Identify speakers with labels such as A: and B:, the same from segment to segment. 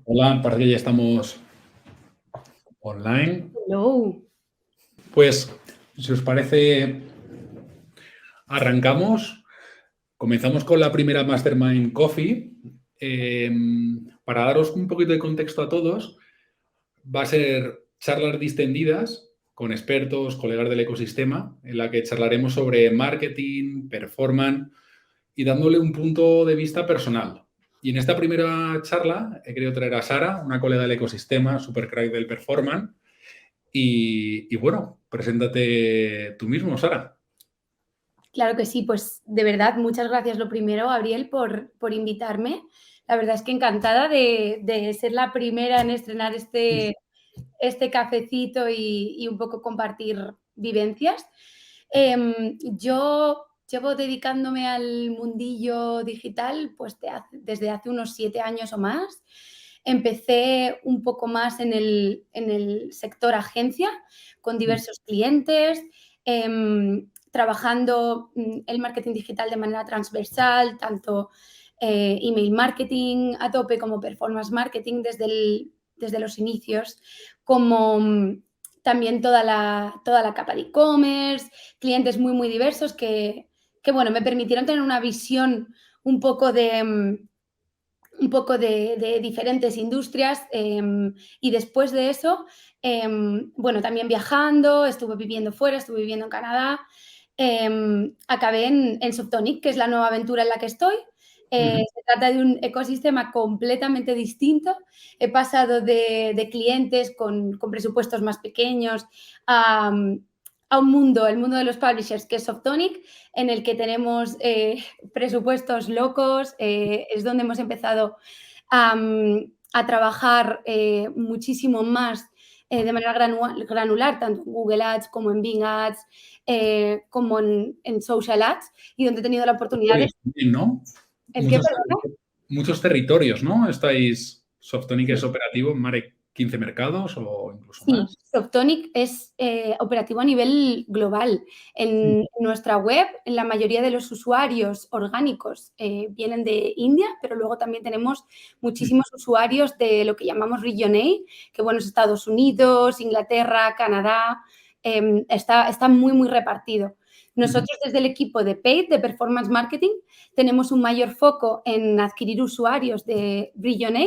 A: Hola, parece que ya estamos online.
B: Hello.
A: Pues, si os parece, arrancamos. Comenzamos con la primera Mastermind Coffee. Para daros un poquito de contexto a todos, va a ser charlas distendidas con expertos, colegas del ecosistema, en la que charlaremos sobre marketing, performance y dándole un punto de vista personal. Y en esta primera charla he querido traer a Sara, una colega del ecosistema, super crack del performance. Y bueno, preséntate tú mismo, Sara.
B: Claro que sí, pues de verdad, muchas gracias lo primero, Gabriel, por invitarme. La verdad es que encantada de ser la primera en estrenar este cafecito y un poco compartir vivencias. Yo llevo dedicándome al mundillo digital pues desde hace unos 7 años o más. Empecé un poco más en el sector agencia, con diversos clientes, trabajando el marketing digital de manera transversal, tanto email marketing a tope como performance marketing desde los inicios, como también toda la capa de e-commerce, clientes muy, muy diversos que, bueno, me permitieron tener una visión un poco de diferentes industrias, y después de eso, bueno, también viajando, estuve viviendo fuera, estuve viviendo en Canadá, acabé en Softonic, que es la nueva aventura en la que estoy. Se trata de un ecosistema completamente distinto. He pasado de clientes con presupuestos más pequeños a un mundo, el mundo de los publishers, que es Softonic, en el que tenemos presupuestos locos. Es donde hemos empezado a trabajar muchísimo más de manera granular, tanto en Google Ads como en Bing Ads, como en Social Ads, y donde he tenido la oportunidad de...
A: ¿No?
B: ¿El qué, perdona?
A: Muchos territorios, ¿no? Estáis, Softonic es operativo en más de 15 mercados o incluso
B: Sí,
A: más.
B: Softonic es operativo a nivel global. En nuestra web, la mayoría de los usuarios orgánicos vienen de India, pero luego también tenemos muchísimos usuarios de lo que llamamos Region A, que bueno, es Estados Unidos, Inglaterra, Canadá, está muy, muy repartido. Nosotros desde el equipo de Paid, de Performance Marketing, tenemos un mayor foco en adquirir usuarios de Region A,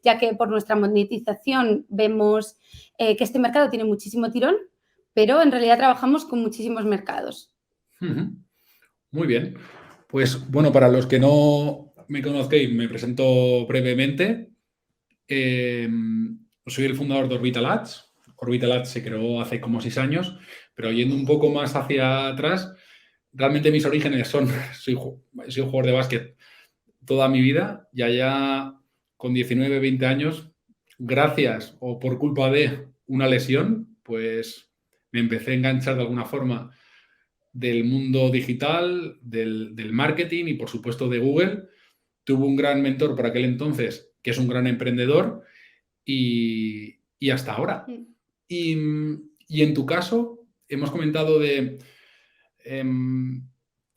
B: ya que por nuestra monetización vemos que este mercado tiene muchísimo tirón, pero en realidad trabajamos con muchísimos mercados.
A: Muy bien. Pues bueno, para los que no me conozcáis, me presento brevemente. Soy el fundador de Orbital Ads. Orbital Ads se creó hace como 6 años, pero yendo un poco más hacia atrás, realmente mis orígenes son, soy jugador de básquet toda mi vida y allá con 19, 20 años, gracias o por culpa de una lesión, pues me empecé a enganchar de alguna forma del mundo digital, del marketing y por supuesto de Google. Tuve un gran mentor por aquel entonces, que es un gran emprendedor, y hasta ahora. Y en tu caso, hemos comentado de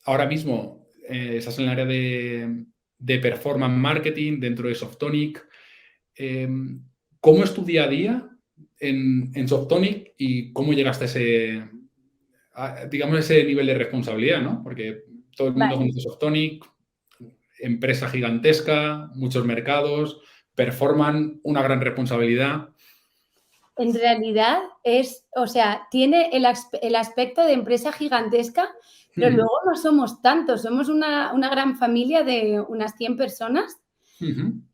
A: ahora mismo estás en el área de performance marketing dentro de Softonic. ¿Cómo es tu día a día en Softonic y cómo llegaste a ese nivel de responsabilidad, ¿no? Porque todo el mundo
B: Vale.
A: conoce Softonic, empresa gigantesca, muchos mercados, performan una gran responsabilidad.
B: En realidad tiene el aspecto de empresa gigantesca, pero luego no somos tantos, somos una gran familia de unas 100 personas.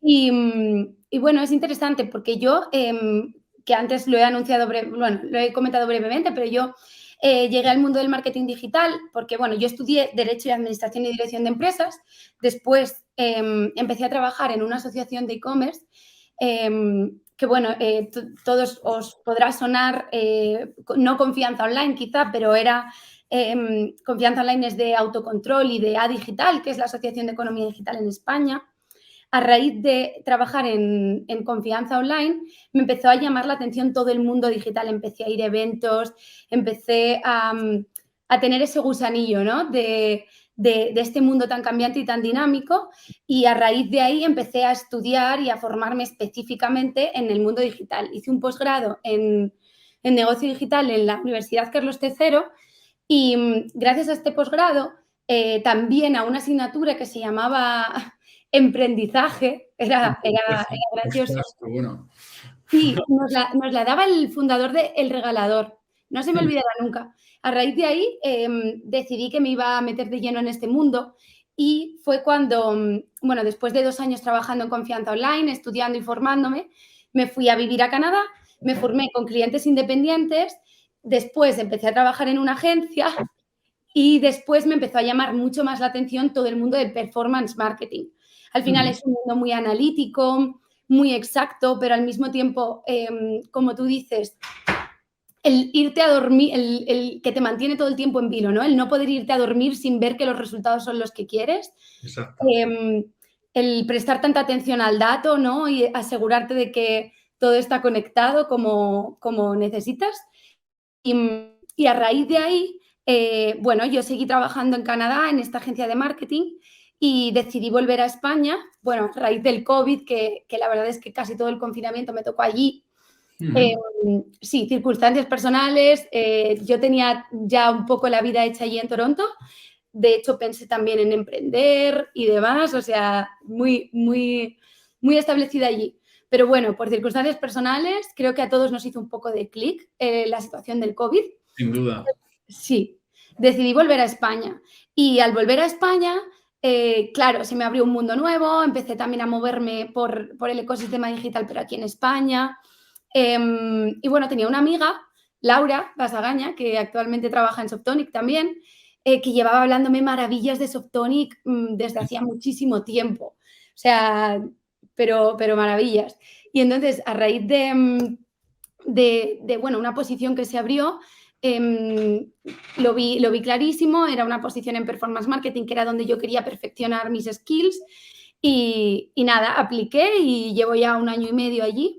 B: Y bueno, es interesante porque yo, que antes lo he comentado brevemente, pero yo llegué al mundo del marketing digital porque, bueno, yo estudié Derecho y Administración y Dirección de Empresas. Después empecé a trabajar en una asociación de e-commerce que, bueno, todos os podrá sonar, no Confianza Online quizá, pero era... Confianza Online es de autocontrol y de A Digital, que es la Asociación de Economía Digital en España. a raíz de trabajar en confianza online, me empezó a llamar la atención todo el mundo digital. Empecé a ir a eventos, empecé a tener ese gusanillo, ¿no? de este mundo tan cambiante y tan dinámico, y a raíz de ahí empecé a estudiar y a formarme específicamente en el mundo digital. Hice un posgrado en negocio digital en la Universidad Carlos III y gracias a este posgrado, también a una asignatura que se llamaba emprendizaje, era gracioso.
A: Ostras, qué bueno.
B: Sí, nos la daba el fundador de El Regalador. No se me olvidará nunca. A raíz de ahí decidí que me iba a meter de lleno en este mundo y fue cuando, bueno, después de 2 años trabajando en confianza online, estudiando y formándome, me fui a vivir a Canadá, me formé con clientes independientes, después empecé a trabajar en una agencia y después me empezó a llamar mucho más la atención todo el mundo del performance marketing. Al final es un mundo muy analítico, muy exacto, pero al mismo tiempo, como tú dices, el irte a dormir, el que te mantiene todo el tiempo en vilo, ¿no? El no poder irte a dormir sin ver que los resultados son los que quieres.
A: Exacto.
B: El prestar tanta atención al dato, ¿no? Y asegurarte de que todo está conectado como necesitas. Y a raíz de ahí, bueno, yo seguí trabajando en Canadá en esta agencia de marketing y decidí volver a España, bueno, a raíz del COVID, que la verdad es que casi todo el confinamiento me tocó allí. Sí, circunstancias personales. Yo tenía ya un poco la vida hecha allí en Toronto. De hecho, pensé también en emprender y demás, o sea, muy, muy, muy establecida allí. Pero bueno, por circunstancias personales, creo que a todos nos hizo un poco de clic la situación del COVID.
A: Sin duda.
B: Sí, decidí volver a España. Y al volver a España, claro, se me abrió un mundo nuevo, empecé también a moverme por el ecosistema digital, pero aquí en España. Y bueno, tenía una amiga, Laura Basagaña, que actualmente trabaja en Softonic también, que llevaba hablándome maravillas de Softonic desde hacía muchísimo tiempo. O sea, pero maravillas. Y entonces, a raíz de bueno, una posición que se abrió, lo vi clarísimo, era una posición en performance marketing, que era donde yo quería perfeccionar mis skills. Y nada, apliqué y llevo ya 1 año y medio allí.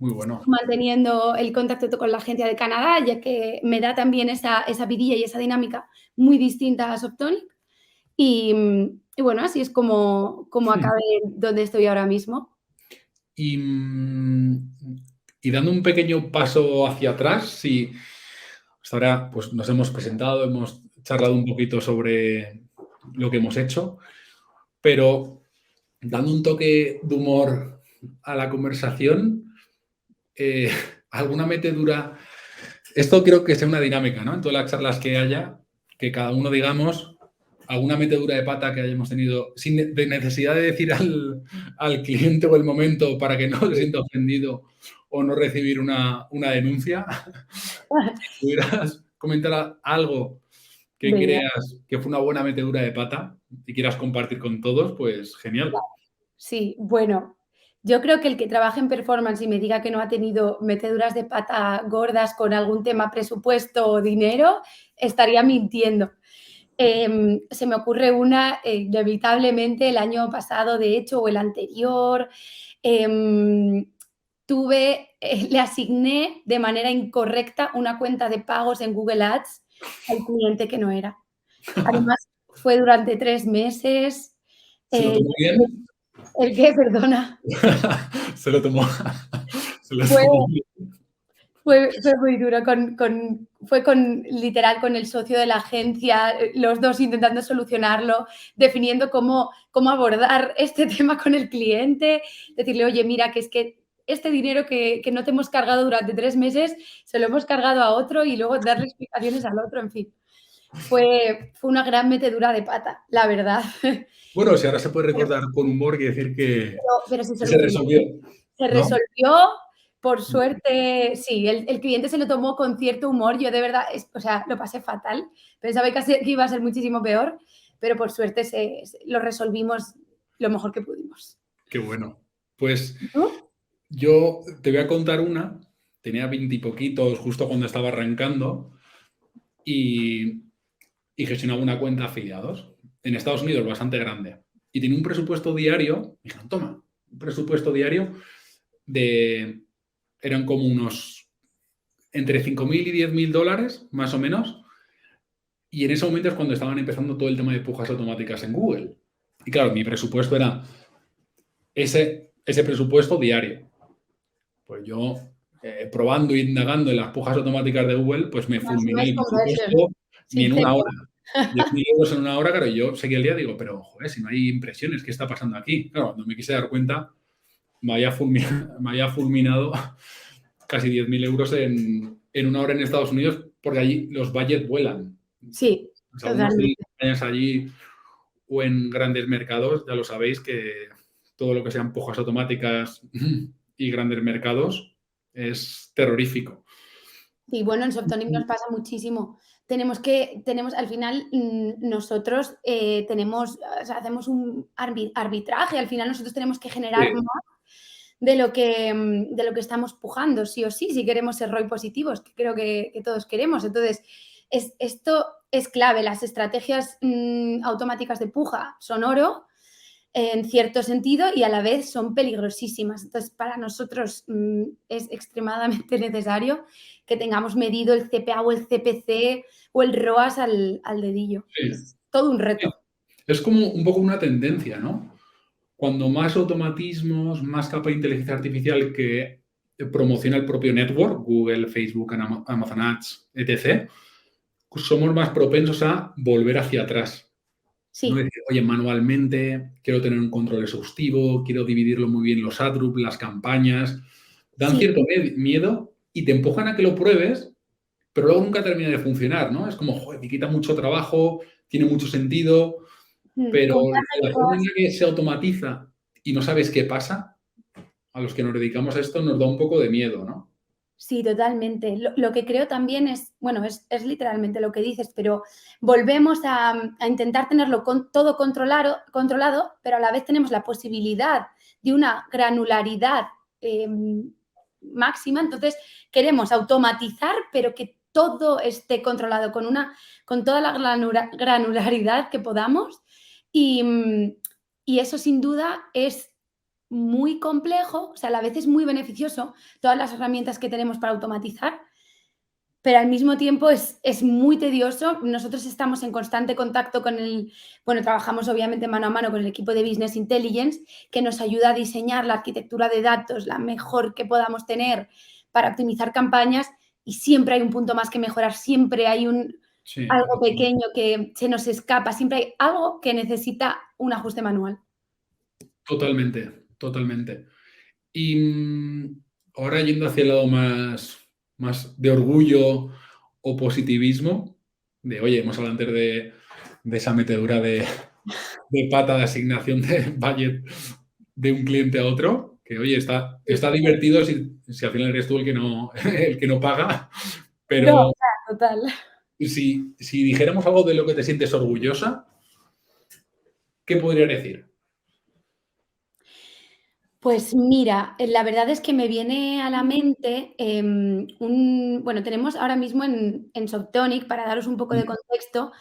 A: Muy bueno.
B: Manteniendo el contacto con la agencia de Canadá, ya que me da también esa vidilla y esa dinámica muy distinta a Softonic. Y bueno, así es como acabé donde estoy ahora mismo.
A: Y dando un pequeño paso hacia atrás, si hasta ahora pues, nos hemos presentado, hemos charlado un poquito sobre lo que hemos hecho, pero dando un toque de humor a la conversación, alguna metedura. Esto creo que sea una dinámica, ¿no? En todas las charlas que haya, que cada uno digamos alguna metedura de pata que hayamos tenido sin de necesidad de decir al cliente o el momento para que no se sienta ofendido o no recibir una denuncia. Si pudieras comentar algo que
B: Venga.
A: creas que fue una buena metedura de pata y quieras compartir con todos, pues genial.
B: Sí, bueno, yo creo que el que trabaje en performance y me diga que no ha tenido meteduras de pata gordas con algún tema presupuesto o dinero, estaría mintiendo. Se me ocurre una, inevitablemente, el año pasado, de hecho, o el anterior. Le asigné de manera incorrecta una cuenta de pagos en Google Ads al cliente que no era. Además, fue durante 3 meses.
A: ¿Se lo tomó bien?
B: ¿El qué? Perdona.
A: Se lo tomó. Se lo
B: Fue,
A: tomó bien.
B: fue muy duro. Fue literal con el socio de la agencia, los dos intentando solucionarlo, definiendo cómo abordar este tema con el cliente, decirle, oye, mira, que es que este dinero que no te hemos cargado durante 3 meses, se lo hemos cargado a otro y luego darle explicaciones al otro, en fin. Fue una gran metedura de pata, la verdad.
A: Bueno, si ahora se puede recordar con humor, quiere decir
B: Pero se
A: que se resolvió,
B: Se
A: ¿no?
B: resolvió, por suerte, sí, el cliente se lo tomó con cierto humor. Yo de verdad, o sea, lo pasé fatal. Pensaba que iba a ser muchísimo peor, pero por suerte lo resolvimos lo mejor que pudimos.
A: Qué bueno. Pues
B: ¿Tú?
A: yo te voy a contar una. Tenía 20 y poquitos justo cuando estaba arrancando y gestionaba una cuenta de afiliados en Estados Unidos bastante grande. y tenía un presupuesto diario. Me dijeron, toma, un presupuesto diario eran como unos entre 5.000 y 10.000 dólares, más o menos. Y en ese momento es cuando estaban empezando todo el tema de pujas automáticas en Google. Y claro, mi presupuesto era ese presupuesto diario. Pues yo, probando e indagando en las pujas automáticas de Google, pues me fulminé el presupuesto ni en una hora. 10.000 euros en una hora, claro, yo seguía el día y digo, pero joder, si no hay impresiones, ¿qué está pasando aquí? Claro, cuando me quise dar cuenta, me había fulminado casi 10.000 euros en una hora en Estados Unidos, porque allí los budgets vuelan.
B: Sí,
A: O sea, algunos tenéis campañas allí o en grandes mercados, ya lo sabéis que todo lo que sean pujas automáticas y grandes mercados es terrorífico.
B: Sí, bueno, en Softonic nos pasa muchísimo. Tenemos al final, nosotros o sea, hacemos un arbitraje, al final nosotros tenemos que generar más de lo que estamos pujando, sí o sí, si queremos ser ROI positivos, que creo que todos queremos. Entonces, esto es clave. Las estrategias automáticas de puja son oro, en cierto sentido, y a la vez son peligrosísimas. Entonces, para nosotros es extremadamente necesario que tengamos medido el CPA o el CPC o el ROAS al dedillo.
A: Sí.
B: Es todo un reto.
A: Sí. Es como un poco una tendencia, ¿no? Cuando más automatismos, más capa de inteligencia artificial que promociona el propio network, Google, Facebook, Amazon Ads, etc., pues somos más propensos a volver hacia atrás.
B: Sí.
A: No decir, oye, manualmente, quiero tener un control exhaustivo, quiero dividirlo muy bien los ad groups, las campañas. Dan cierto miedo y te empujan a que lo pruebes, pero luego nunca termina de funcionar, ¿no? Es como, joder, te quita mucho trabajo, tiene mucho sentido, pero la forma en la que se automatiza y no sabes qué pasa, a los que nos dedicamos a esto nos da un poco de miedo, ¿no?
B: Sí, totalmente. Lo que creo también es, bueno, es literalmente lo que dices, pero volvemos a intentar tenerlo todo controlado, pero a la vez tenemos la posibilidad de una granularidad máxima. Entonces, queremos automatizar, pero que todo esté controlado con toda la granularidad que podamos. Y eso, sin duda, es muy complejo, o sea, a la vez es muy beneficioso todas las herramientas que tenemos para automatizar, pero al mismo tiempo es muy tedioso. Nosotros estamos en constante contacto trabajamos obviamente mano a mano con el equipo de Business Intelligence, que nos ayuda a diseñar la arquitectura de datos la mejor que podamos tener para optimizar campañas, y siempre hay un punto más que mejorar, siempre hay algo pequeño que se nos escapa, siempre hay algo que necesita un ajuste manual.
A: Totalmente, totalmente. Y ahora yendo hacia el lado más de orgullo o positivismo, de, oye, hemos hablado antes de esa metedura de pata de asignación de budget de un cliente a otro, que, oye, está divertido si al final eres tú el que no paga, pero
B: No, total.
A: si dijéramos algo de lo que te sientes orgullosa, ¿qué podría decir?
B: Pues mira, la verdad es que me viene a la mente tenemos ahora mismo en Softonic, para daros un poco de contexto,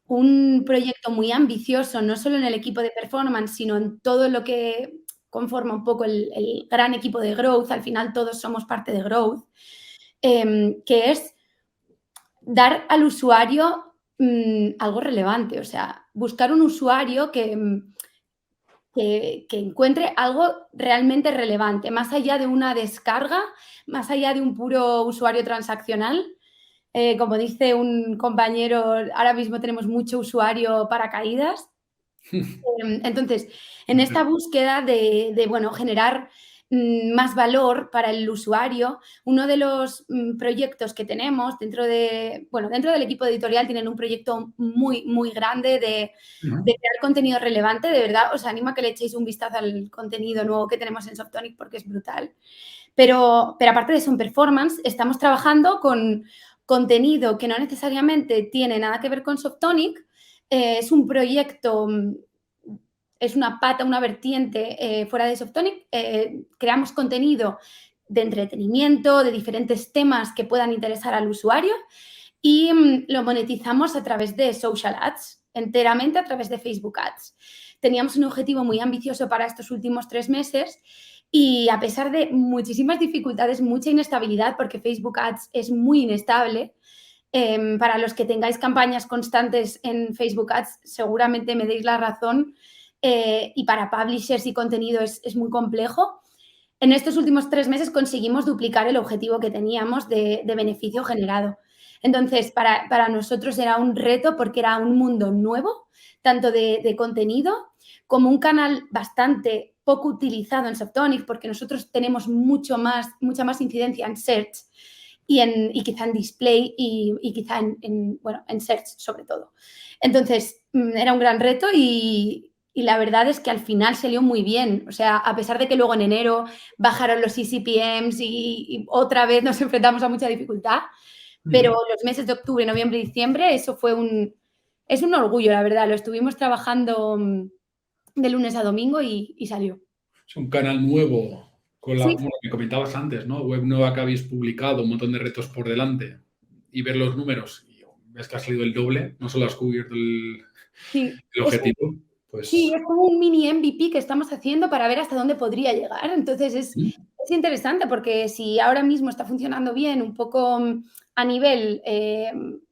B: un proyecto muy ambicioso, no solo en el equipo de performance, sino en todo lo que conforma un poco el gran equipo de growth. Al final todos somos parte de growth, que es dar al usuario algo relevante, o sea, buscar un usuario que encuentre algo realmente relevante, más allá de una descarga, más allá de un puro usuario transaccional. Como dice un compañero, ahora mismo tenemos mucho usuario paracaídas. Entonces, en esta búsqueda de generar más valor para el usuario, uno de los proyectos que tenemos dentro del equipo editorial, tienen un proyecto muy, muy grande de crear contenido relevante. De verdad, os animo a que le echéis un vistazo al contenido nuevo que tenemos en Softonic, porque es brutal. Pero aparte de eso, en performance, estamos trabajando con contenido que no necesariamente tiene nada que ver con Softonic. Es un proyecto, es una pata, una vertiente fuera de Softonic. Creamos contenido de entretenimiento, de diferentes temas que puedan interesar al usuario, y lo monetizamos a través de social ads, enteramente a través de Facebook Ads. teníamos un objetivo muy ambicioso para estos últimos 3 meses y a pesar de muchísimas dificultades, mucha inestabilidad, porque Facebook Ads es muy inestable, para los que tengáis campañas constantes en Facebook Ads, seguramente me deis la razón, y para publishers y contenido es muy complejo. En estos últimos 3 meses conseguimos duplicar el objetivo que teníamos de beneficio generado. Entonces, para nosotros era un reto porque era un mundo nuevo, tanto de contenido como un canal bastante poco utilizado en Softonic, porque nosotros tenemos mucha más incidencia en search y quizá en display y quizá en search sobre todo. Entonces, era un gran reto y la verdad es que al final salió muy bien. O sea, a pesar de que luego en enero bajaron los eCPMs y otra vez nos enfrentamos a mucha dificultad, pero los meses de octubre, noviembre y diciembre, eso es un orgullo, la verdad. Lo estuvimos trabajando de lunes a domingo y salió.
A: Es un canal nuevo, con
B: Sí,
A: bueno, me comentabas antes, ¿no? Web nueva que habéis publicado, un montón de retos por delante y ver los números y ves que ha salido el doble, no solo has cubierto
B: sí.
A: el objetivo,
B: Sí,
A: pues
B: es como un mini MVP que estamos haciendo para ver hasta dónde podría llegar. Entonces es interesante porque si ahora mismo está funcionando bien un poco a nivel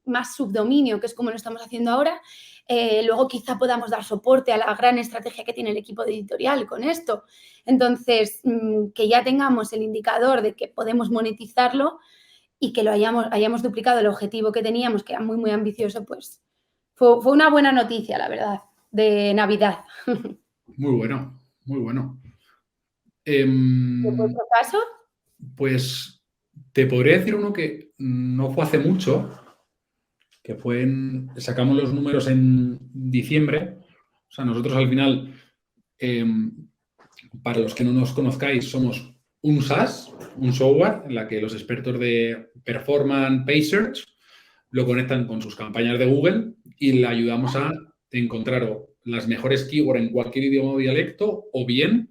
B: más subdominio, que es como lo estamos haciendo ahora, luego quizá podamos dar soporte a la gran estrategia que tiene el equipo de editorial con esto. Entonces, que ya tengamos el indicador de que podemos monetizarlo y que lo hayamos duplicado el objetivo que teníamos, que era muy, muy ambicioso, pues fue una buena noticia, la verdad, de Navidad.
A: muy bueno, muy bueno.
B: ¿En vuestro caso?
A: Pues te podría decir uno que no fue hace mucho, que fue sacamos los números en diciembre. O sea, nosotros al final, para los que no nos conozcáis, somos un SaaS, un software en la que los expertos de performance, pay search, lo conectan con sus campañas de Google y le ayudamos a encontrar las mejores keywords en cualquier idioma o dialecto o bien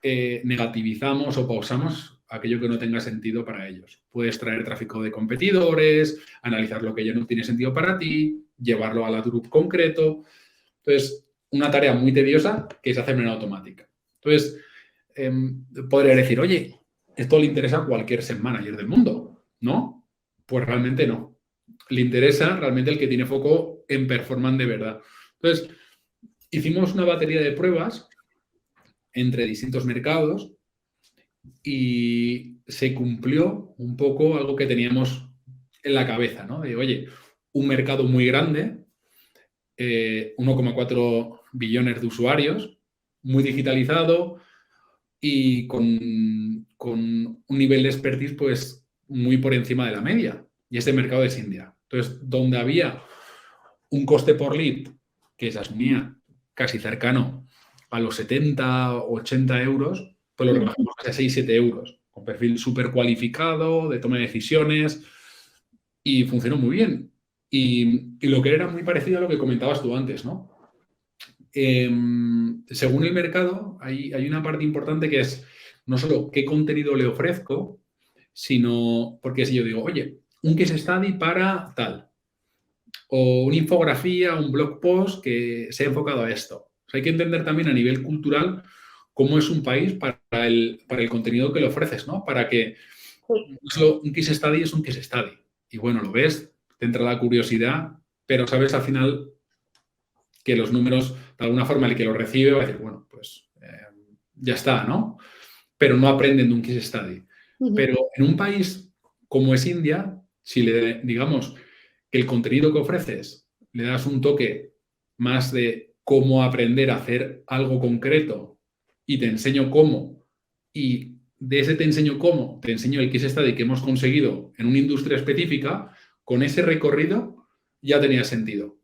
A: negativizamos o pausamos aquello que no tenga sentido para ellos. Puedes traer tráfico de competidores, analizar lo que ya no tiene sentido para ti, llevarlo a la group concreto. Entonces, una tarea muy tediosa que se hace de manera automática. Entonces, podría decir, oye, esto le interesa a cualquier set manager del mundo, ¿no? Pues realmente no. Le interesa realmente el que tiene foco en performance de verdad. Entonces, hicimos una batería de pruebas entre distintos mercados y se cumplió un poco algo que teníamos en la cabeza, ¿no? De, oye, un mercado muy grande, 1,4 billones de usuarios, muy digitalizado y con un nivel de expertise pues muy por encima de la media. Y ese mercado es India. Entonces, donde había un coste por lead que se asumía casi cercano a los 70, 80 euros, pues lo rebajamos a 6, 7 euros, con perfil súper cualificado, de toma de decisiones, y funcionó muy bien. Y lo que era muy parecido a lo que comentabas tú antes, ¿no? Según el mercado, hay una parte importante que es no solo qué contenido le ofrezco, sino porque si yo digo, oye, un case study para tal, o una infografía, un blog post que se ha enfocado a esto. O sea, hay que entender también a nivel cultural cómo es un país para el contenido que le ofreces, ¿no? Para que no solo un case study es un case study. Y bueno, lo ves, te entra la curiosidad, pero sabes al final que los números, de alguna forma, el que lo recibe va a decir, bueno, pues ya está, ¿no? Pero no aprenden de un case study. Pero en un país como es India, si le digamos que el contenido que ofreces le das un toque más de cómo aprender a hacer algo concreto y te enseño cómo, y de ese te enseño cómo, te enseño el case study que hemos conseguido en una industria específica, con ese recorrido ya tenía sentido.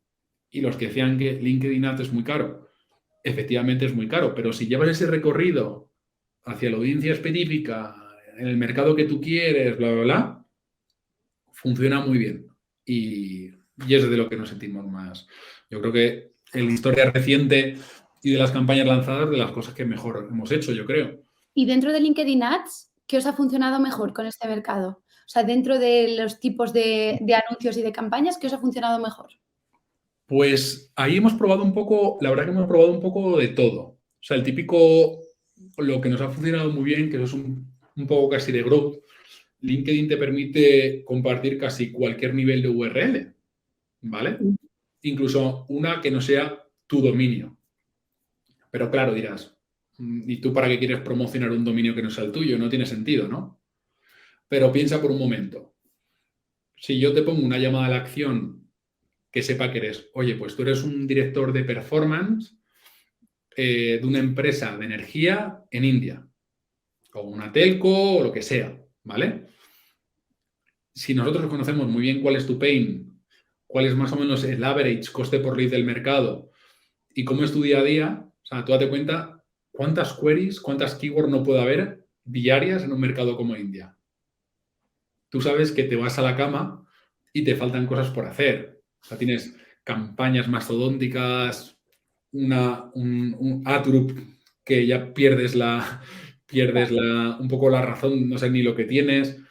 A: Y los que decían que LinkedIn Ads es muy caro, efectivamente es muy caro, pero si llevas ese recorrido hacia la audiencia específica, en el mercado que tú quieres, bla, bla, bla, funciona muy bien. Y es de lo que nos sentimos más. Yo creo que en la historia reciente y de las campañas lanzadas, de las cosas que mejor hemos hecho, yo creo.
B: Y dentro de LinkedIn Ads, ¿qué os ha funcionado mejor con este mercado? O sea, dentro de los tipos de anuncios y de campañas, ¿qué os ha funcionado mejor?
A: Pues ahí hemos probado un poco, la verdad que hemos probado un poco de todo. O sea, el típico, lo que nos ha funcionado muy bien, que eso es un poco casi de growth, LinkedIn te permite compartir casi cualquier nivel de URL, ¿vale? Incluso una que no sea tu dominio. Pero claro, dirás, ¿y tú para qué quieres promocionar un dominio que no sea el tuyo? No tiene sentido, ¿no? Pero piensa por un momento. Si yo te pongo una llamada a la acción que sepa que eres, oye, pues tú eres un director de performance de una empresa de energía en India, o una telco o lo que sea, ¿vale? Si nosotros conocemos muy bien cuál es tu pain, cuál es más o menos el average coste por lead del mercado y cómo es tu día a día, o sea, tú date cuenta cuántas queries, cuántas keywords no puede haber diarias en un mercado como India. Tú sabes que te vas a la cama y te faltan cosas por hacer. O sea, tienes campañas mastodónticas, un ad group que ya pierdes un poco la razón, no sé ni lo que tienes.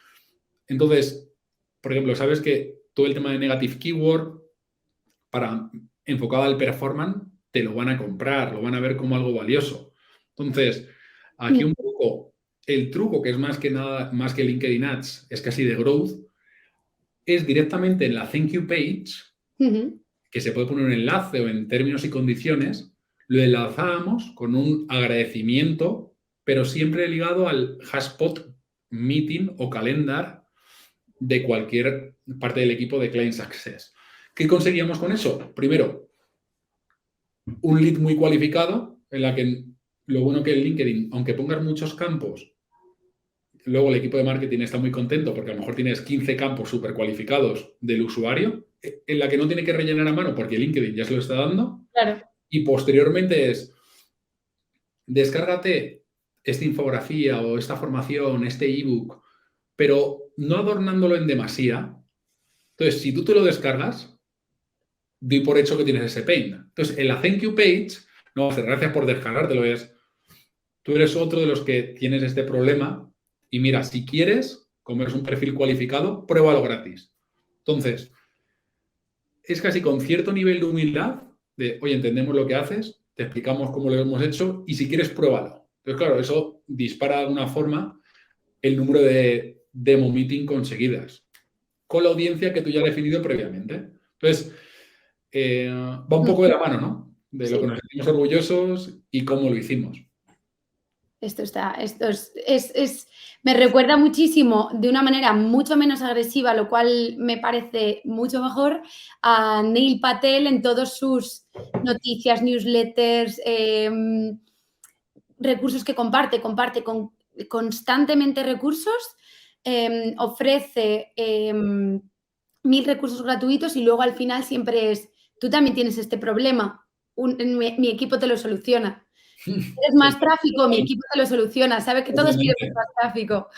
A: Entonces, por ejemplo, sabes que todo el tema de negative keyword, enfocado al performance, te lo van a comprar, lo van a ver como algo valioso. Entonces, aquí un poco el truco, que es más que nada, más que LinkedIn Ads, es casi de growth, es directamente en la thank you page, que se puede poner un enlace o en términos y condiciones, lo enlazamos con un agradecimiento, pero siempre ligado al Hashpot meeting o calendar de cualquier parte del equipo de Client Success. ¿Qué conseguíamos con eso? Primero, un lead muy cualificado, en la que lo bueno que en LinkedIn, aunque pongas muchos campos, luego el equipo de marketing está muy contento porque a lo mejor tienes 15 campos súper cualificados del usuario, en la que no tiene que rellenar a mano porque LinkedIn ya se lo está dando.
B: Claro.
A: Y posteriormente es, descárgate esta infografía o esta formación, este ebook, pero no adornándolo en demasía. Entonces, si tú te lo descargas, doy por hecho que tienes ese pain. Entonces, en la thank you page, no hacer gracias por descargártelo, es, tú eres otro de los que tienes este problema y mira, si quieres, como eres un perfil cualificado, pruébalo gratis. Entonces, es casi con cierto nivel de humildad de, oye, entendemos lo que haces, te explicamos cómo lo hemos hecho y si quieres, pruébalo. Entonces, claro, eso dispara de alguna forma el número de demo meeting conseguidas con la audiencia que tú ya has definido previamente. Entonces, va un poco de la mano, ¿no? De lo que nos sentimos orgullosos y cómo lo hicimos.
B: Me recuerda muchísimo, de una manera mucho menos agresiva, lo cual me parece mucho mejor, a Neil Patel en todos sus noticias, newsletters, recursos que comparte constantemente recursos, ofrece 1000 recursos gratuitos y luego al final siempre es, tú también tienes este problema, mi equipo te lo soluciona. ¿Quieres más tráfico? Mi equipo te lo soluciona. Sabe que todos queremos más tráfico.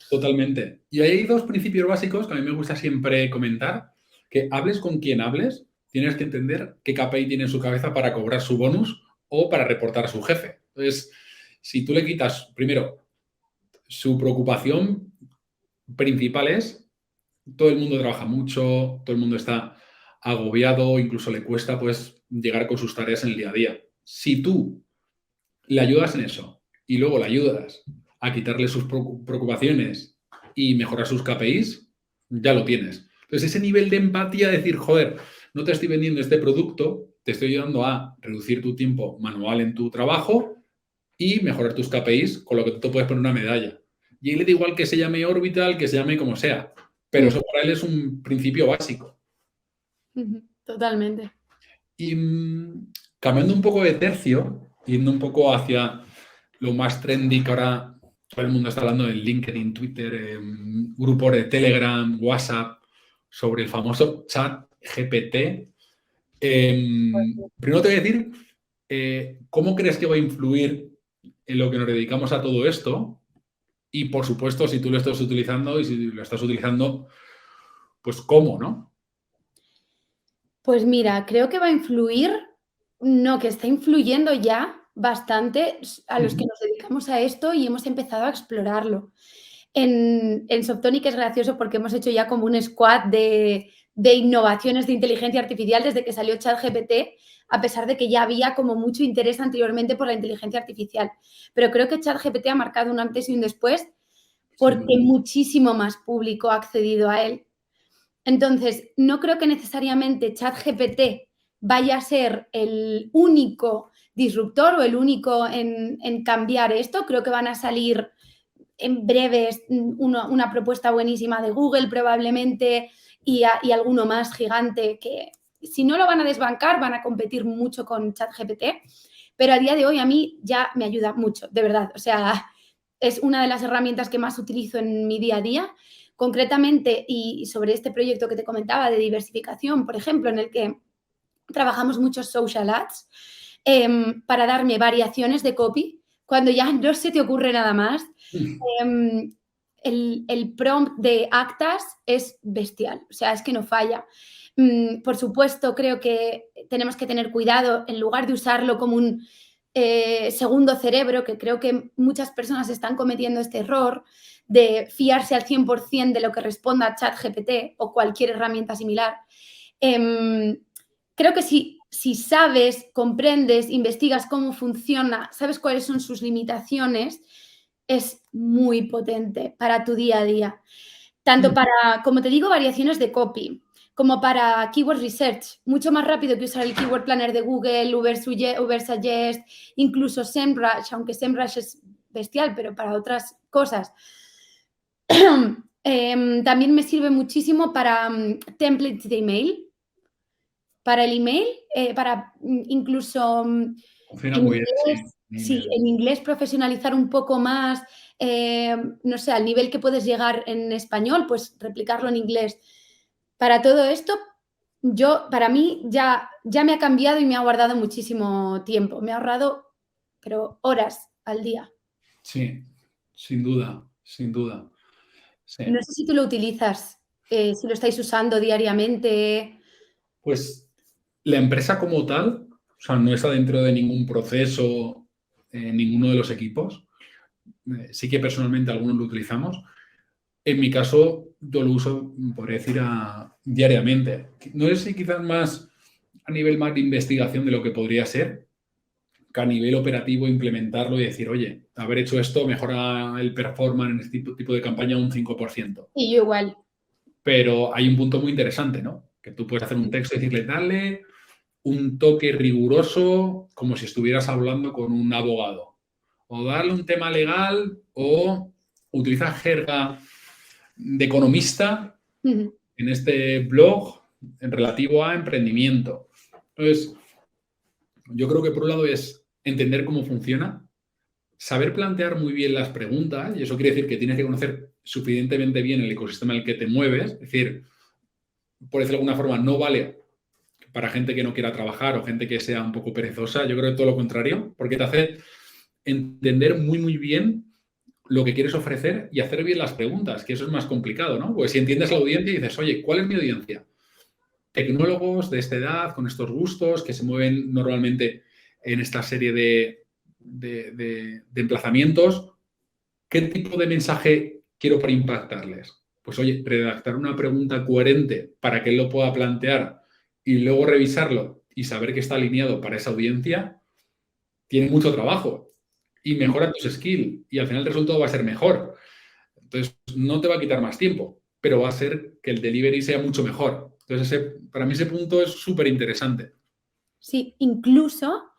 A: Totalmente. Y hay dos principios básicos que a mí me gusta siempre comentar, que hables con quien hables, tienes que entender qué KPI tiene en su cabeza para cobrar su bonus o para reportar a su jefe. Entonces, si tú le quitas, primero, su preocupación principal es, todo el mundo trabaja mucho, todo el mundo está agobiado, incluso le cuesta pues llegar con sus tareas en el día a día. Si tú le ayudas en eso y luego le ayudas a quitarle sus preocupaciones y mejorar sus KPIs, ya lo tienes. Entonces, ese nivel de empatía de decir, joder, no te estoy vendiendo este producto, te estoy ayudando a reducir tu tiempo manual en tu trabajo y mejorar tus KPIs, con lo que tú te puedes poner una medalla. Y él le da igual que se llame Orbital, que se llame como sea, pero eso para él es un principio básico.
B: Totalmente.
A: Y cambiando un poco de tercio, yendo un poco hacia lo más trendy que ahora todo el mundo está hablando en LinkedIn, Twitter, grupos de Telegram, WhatsApp, sobre el famoso chat GPT. Primero te voy a decir, ¿cómo crees que va a influir en lo que nos dedicamos a todo esto? Y, por supuesto, si tú lo estás utilizando y si lo estás utilizando, pues cómo, ¿no?
B: Pues mira, creo que va a influir, no, que está influyendo ya bastante a los que nos dedicamos a esto y hemos empezado a explorarlo. En Softonic es gracioso porque hemos hecho ya como un squad de de innovaciones de inteligencia artificial desde que salió ChatGPT, a pesar de que ya había como mucho interés anteriormente por la inteligencia artificial. Pero creo que ChatGPT ha marcado un antes y un después porque muchísimo más público ha accedido a él. Entonces, no creo que necesariamente ChatGPT vaya a ser el único disruptor o el único en cambiar esto. Creo que van a salir en breves una propuesta buenísima de Google probablemente y alguno más gigante que, si no lo van a desbancar, van a competir mucho con ChatGPT. Pero a día de hoy a mí ya me ayuda mucho, de verdad. O sea, es una de las herramientas que más utilizo en mi día a día. Concretamente, y sobre este proyecto que te comentaba de diversificación, por ejemplo, en el que trabajamos muchos social ads, para darme variaciones de copy, cuando ya no se te ocurre nada más. El prompt de Actas es bestial, o sea, es que no falla. Por supuesto, creo que tenemos que tener cuidado en lugar de usarlo como un segundo cerebro, que creo que muchas personas están cometiendo este error de fiarse al 100% de lo que responda ChatGPT o cualquier herramienta similar. Creo que si sabes, comprendes, investigas cómo funciona, sabes cuáles son sus limitaciones, es muy potente para tu día a día. Tanto para, como te digo, variaciones de copy, como para keyword research, mucho más rápido que usar el keyword planner de Google, Ubersuggest, incluso SEMrush, aunque SEMrush es bestial, pero para otras cosas. También me sirve muchísimo para templates de email, para el email, para incluso
A: Funciona muy bien,
B: sí, en inglés profesionalizar un poco más, no sé, al nivel que puedes llegar en español, pues replicarlo en inglés. Para todo esto, para mí ya me ha cambiado y me ha guardado muchísimo tiempo. Me ha ahorrado, pero horas al día.
A: Sí, sin duda, sin duda. Sí.
B: No sé si tú lo utilizas, si lo estáis usando diariamente.
A: Pues la empresa como tal, o sea, no está dentro de ningún proceso en ninguno de los equipos. Sí que personalmente algunos lo utilizamos. En mi caso, yo lo uso, podría decir, diariamente. No sé si quizás más a nivel más de investigación de lo que podría ser, que a nivel operativo implementarlo y decir, oye, haber hecho esto mejora el performance en este tipo de campaña un 5%.
B: Y yo igual.
A: Pero hay un punto muy interesante, ¿no? Que tú puedes hacer un texto y decirle, dale un toque riguroso como si estuvieras hablando con un abogado. O darle un tema legal o utiliza jerga de economista en este blog en relativo a emprendimiento. Entonces, yo creo que por un lado es entender cómo funciona, saber plantear muy bien las preguntas, y eso quiere decir que tienes que conocer suficientemente bien el ecosistema en el que te mueves, es decir, por decirlo de alguna forma, no vale para gente que no quiera trabajar o gente que sea un poco perezosa, yo creo que todo lo contrario, porque te hace entender muy, muy bien lo que quieres ofrecer y hacer bien las preguntas, que eso es más complicado, ¿no? Pues si entiendes la audiencia y dices, oye, ¿cuál es mi audiencia? Tecnólogos de esta edad, con estos gustos, que se mueven normalmente en esta serie de emplazamientos. ¿Qué tipo de mensaje quiero para impactarles? Pues oye, redactar una pregunta coherente para que él lo pueda plantear y luego revisarlo y saber que está alineado para esa audiencia, tiene mucho trabajo y mejora tus skills y al final el resultado va a ser mejor. Entonces, no te va a quitar más tiempo, pero va a hacer que el delivery sea mucho mejor. Entonces, para mí ese punto es súper interesante.
B: Sí, incluso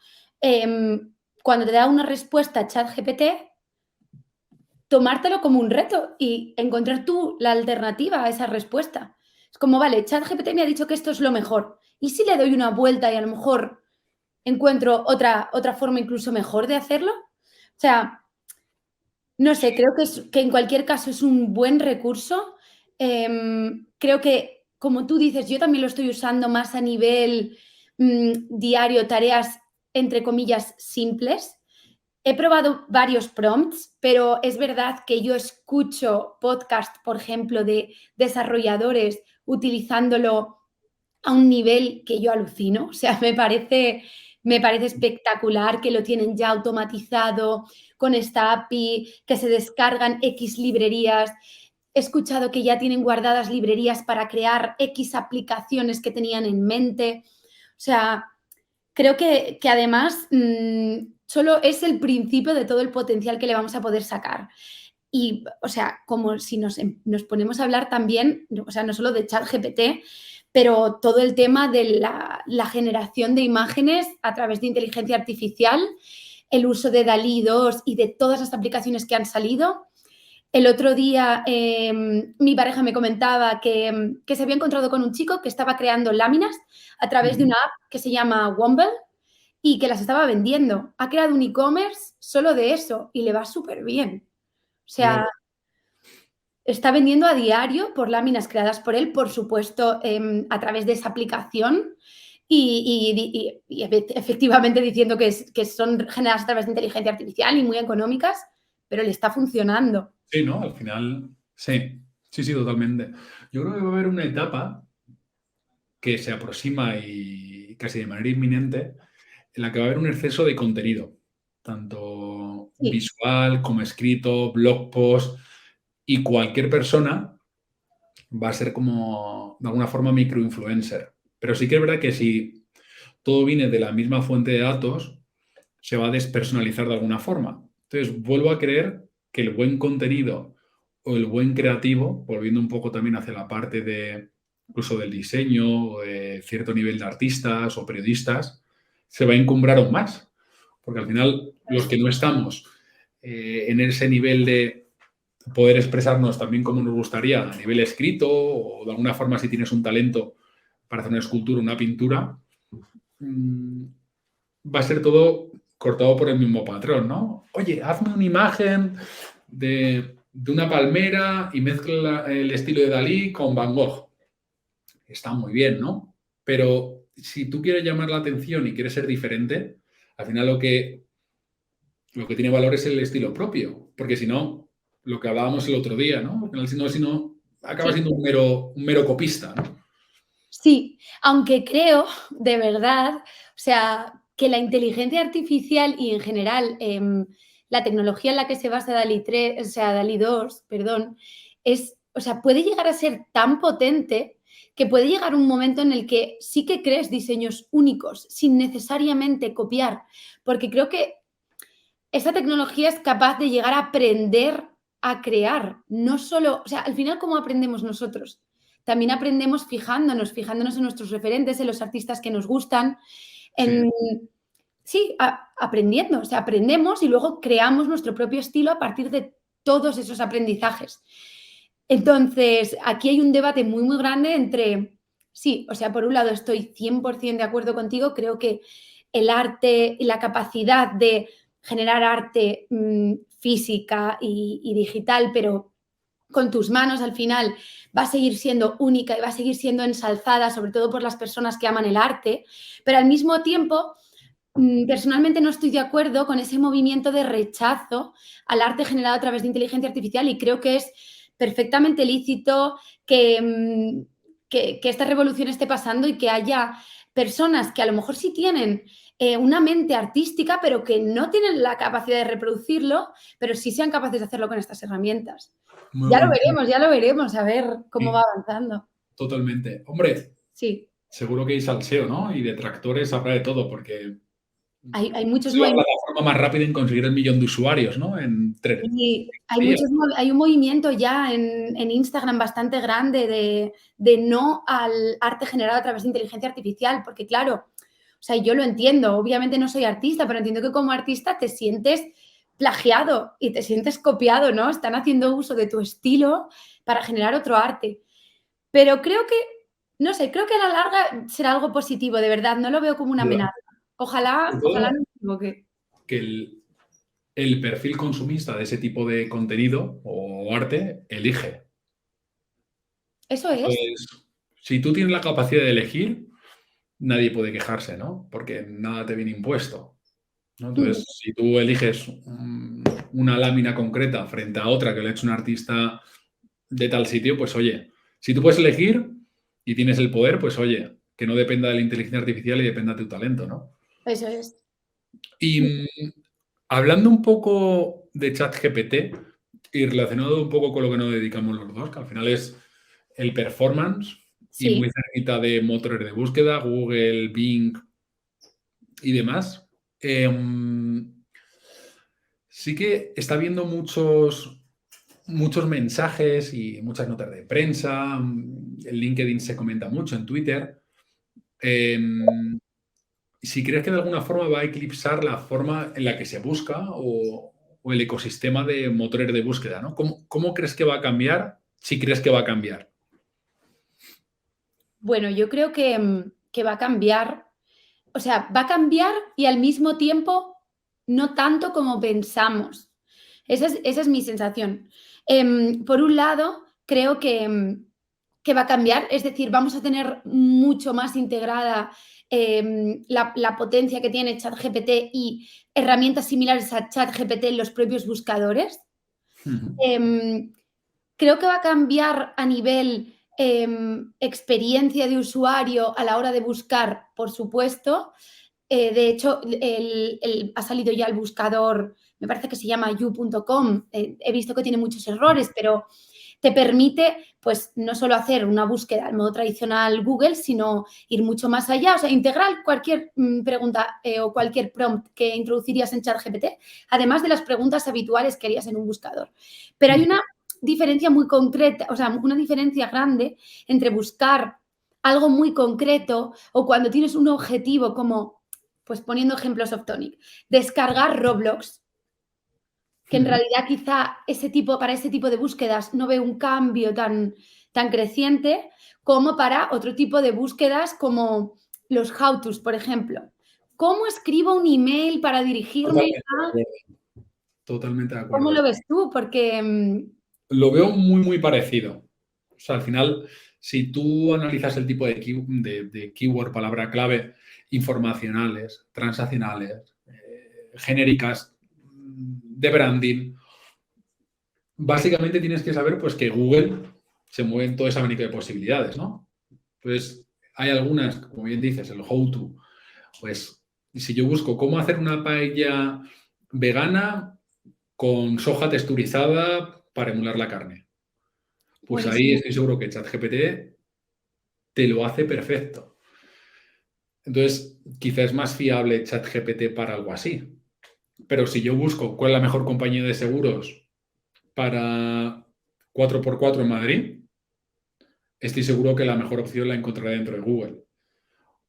B: cuando te da una respuesta ChatGPT, tomártelo como un reto y encontrar tú la alternativa a esa respuesta. Es como, vale, ChatGPT me ha dicho que esto es lo mejor. ¿Y si le doy una vuelta y a lo mejor encuentro otra forma incluso mejor de hacerlo? O sea, no sé, creo que en cualquier caso es un buen recurso. Creo que, como tú dices, yo también lo estoy usando más a nivel diario, tareas entre comillas simples. He probado varios prompts, pero es verdad que yo escucho podcast, por ejemplo, de desarrolladores utilizándolo a un nivel que yo alucino. O sea, me parece espectacular que lo tienen ya automatizado con esta API, que se descargan X librerías. he escuchado que ya tienen guardadas librerías para crear X aplicaciones que tenían en mente. O sea, creo que además solo es el principio de todo el potencial que le vamos a poder sacar. Y, o sea, como si nos ponemos a hablar también, o sea, no solo de ChatGPT, pero todo el tema de la generación de imágenes a través de inteligencia artificial, el uso de DALL-E 2 y de todas las aplicaciones que han salido. El otro día mi pareja me comentaba que se había encontrado con un chico que estaba creando láminas a través de una app que se llama Womble y que las estaba vendiendo. Ha creado un e-commerce solo de eso y le va súper bien. O sea,
A: Wow.
B: está vendiendo a diario por láminas creadas por él, por supuesto, a través de esa aplicación y efectivamente diciendo que son generadas a través de inteligencia artificial y muy económicas, pero le está funcionando.
A: Sí, ¿no? Al final, sí, sí, totalmente. Yo creo que va a haber una etapa que se aproxima y casi de manera inminente en la que va a haber un exceso de contenido, tanto
B: Sí,
A: visual como escrito, blog post, y cualquier persona va a ser como, de alguna forma, microinfluencer. Pero sí que es verdad que si todo viene de la misma fuente de datos, se va a despersonalizar de alguna forma. Entonces, vuelvo a creer que el buen contenido o el buen creativo, volviendo un poco también hacia la parte de incluso del diseño o de cierto nivel de artistas o periodistas, se va a encumbrar aún más. Porque al final, los que no estamos en ese nivel de poder expresarnos también como nos gustaría a nivel escrito o de alguna forma si tienes un talento para hacer una escultura, una pintura, va a ser todo cortado por el mismo patrón, ¿no? Oye, hazme una imagen de una palmera y mezcla el estilo de Dalí con Van Gogh. Está muy bien, ¿no? Pero si tú quieres llamar la atención y quieres ser diferente, al final lo que tiene valor es el estilo propio, porque si no, lo que hablábamos el otro día, ¿no? Al final, si no, acaba
B: sí.
A: siendo un mero copista, ¿no?
B: Sí, aunque creo, de verdad, o sea, que la inteligencia artificial y en general la tecnología en la que se basa DALL-E 3, o sea, DALL-E 2, perdón, o sea, puede llegar a ser tan potente que puede llegar un momento en el que sí que crees diseños únicos sin necesariamente copiar, porque creo que esta tecnología es capaz de llegar a aprender a crear, no solo, o sea, al final, ¿cómo aprendemos nosotros? También aprendemos fijándonos en nuestros referentes, en los artistas que nos gustan,
A: Sí,
B: en, sí, aprendiendo, o sea, aprendemos y luego creamos nuestro propio estilo a partir de todos esos aprendizajes. Entonces, aquí hay un debate muy, muy grande entre, sí, o sea, por un lado estoy 100% de acuerdo contigo, creo que el arte y la capacidad de generar arte física y digital, pero con tus manos al final va a seguir siendo única y va a seguir siendo ensalzada, sobre todo por las personas que aman el arte, pero al mismo tiempo, personalmente no estoy de acuerdo con ese movimiento de rechazo al arte generado a través de inteligencia artificial y creo que es perfectamente lícito que esta revolución esté pasando y que haya personas que a lo mejor sí tienen una mente artística, pero que no tienen la capacidad de reproducirlo, pero sí sean capaces de hacerlo con estas herramientas.
A: muy buen punto.
B: Ya lo veremos, a ver cómo va
A: Sí,
B: avanzando.
A: totalmente. Hombre,
B: Sí,
A: seguro que hay salseo, ¿no? Y detractores habrá de todo, porque
B: hay
A: es
B: muchos
A: la
B: movimientos.
A: plataforma más rápida en conseguir el millón de usuarios, ¿no? En 3
B: Y
A: días.
B: hay un movimiento ya en Instagram bastante grande de no al arte generado a través de inteligencia artificial, porque claro, o sea, yo lo entiendo, obviamente no soy artista, pero entiendo que como artista te sientes plagiado y te sientes copiado, ¿no? Están haciendo uso de tu estilo para generar otro arte. Pero creo que, no sé, creo que a la larga será algo positivo, de verdad, no lo veo como una amenaza.
A: Sobre
B: Ojalá
A: todo
B: no me equivoque.
A: que el perfil consumista de ese tipo de contenido o arte elige.
B: Eso es.
A: Entonces, si tú tienes la capacidad de elegir, nadie puede quejarse, ¿no? Porque nada te viene impuesto, ¿no?
B: Mm.
A: Entonces, si tú eliges una lámina concreta frente a otra que le ha hecho un artista de tal sitio, pues oye, si tú puedes elegir y tienes el poder, pues oye, que no dependa de la inteligencia artificial y dependa de tu talento, ¿no?
B: Eso es.
A: Y hablando un poco de ChatGPT, y relacionado un poco con lo que nos dedicamos los dos, que al final es el performance y
B: Sí.
A: muy cerquita de motores de búsqueda, Google, Bing y demás. Sí que está viendo muchos mensajes y muchas notas de prensa. En LinkedIn se comenta mucho, en Twitter. Si crees que de alguna forma va a eclipsar la forma en la que se busca o el ecosistema de motores de búsqueda, ¿no? ¿Cómo crees que va a cambiar? Si crees que va a cambiar.
B: Bueno, yo creo que va a cambiar. O sea, va a cambiar y al mismo tiempo no tanto como pensamos. Esa es mi sensación. Por un lado, creo que va a cambiar, es decir, vamos a tener mucho más integrada la potencia que tiene ChatGPT y herramientas similares a ChatGPT en los propios buscadores. Em, Creo que va a cambiar a nivel experiencia de usuario a la hora de buscar, por supuesto. De hecho, ha salido ya el buscador, me parece que se llama you.com. He visto que tiene muchos errores, pero te permite, pues, no solo hacer una búsqueda al modo tradicional Google, sino ir mucho más allá, o sea, integrar cualquier pregunta o cualquier prompt que introducirías en ChatGPT, además de las preguntas habituales que harías en un buscador. Pero hay una diferencia muy concreta, o sea, una diferencia grande entre buscar algo muy concreto o cuando tienes un objetivo como, pues poniendo ejemplos Softonic, descargar Roblox, que en realidad quizá para ese tipo de búsquedas no veo un cambio tan creciente como para otro tipo de búsquedas como los how-tos, por ejemplo. ¿Cómo escribo un email para dirigirme
A: Totalmente de
B: a...
A: acuerdo. Totalmente de
B: ¿Cómo
A: acuerdo.
B: lo ves tú? Porque
A: Lo veo muy, muy parecido. O sea, al final, si tú analizas el tipo de keyword, palabra clave, informacionales, transaccionales, genéricas, de branding, básicamente tienes que saber pues, que Google se mueve en todo ese abanico de posibilidades, ¿no? Entonces, hay algunas, como bien dices, el how to, pues si yo busco cómo hacer una paella vegana con soja texturizada para emular la carne, pues ahí
B: buenísimo.
A: estoy seguro que ChatGPT te lo hace perfecto. Entonces, quizás es más fiable ChatGPT para algo así. Pero si yo busco cuál es la mejor compañía de seguros para 4x4 en Madrid, estoy seguro que la mejor opción la encontraré dentro de Google.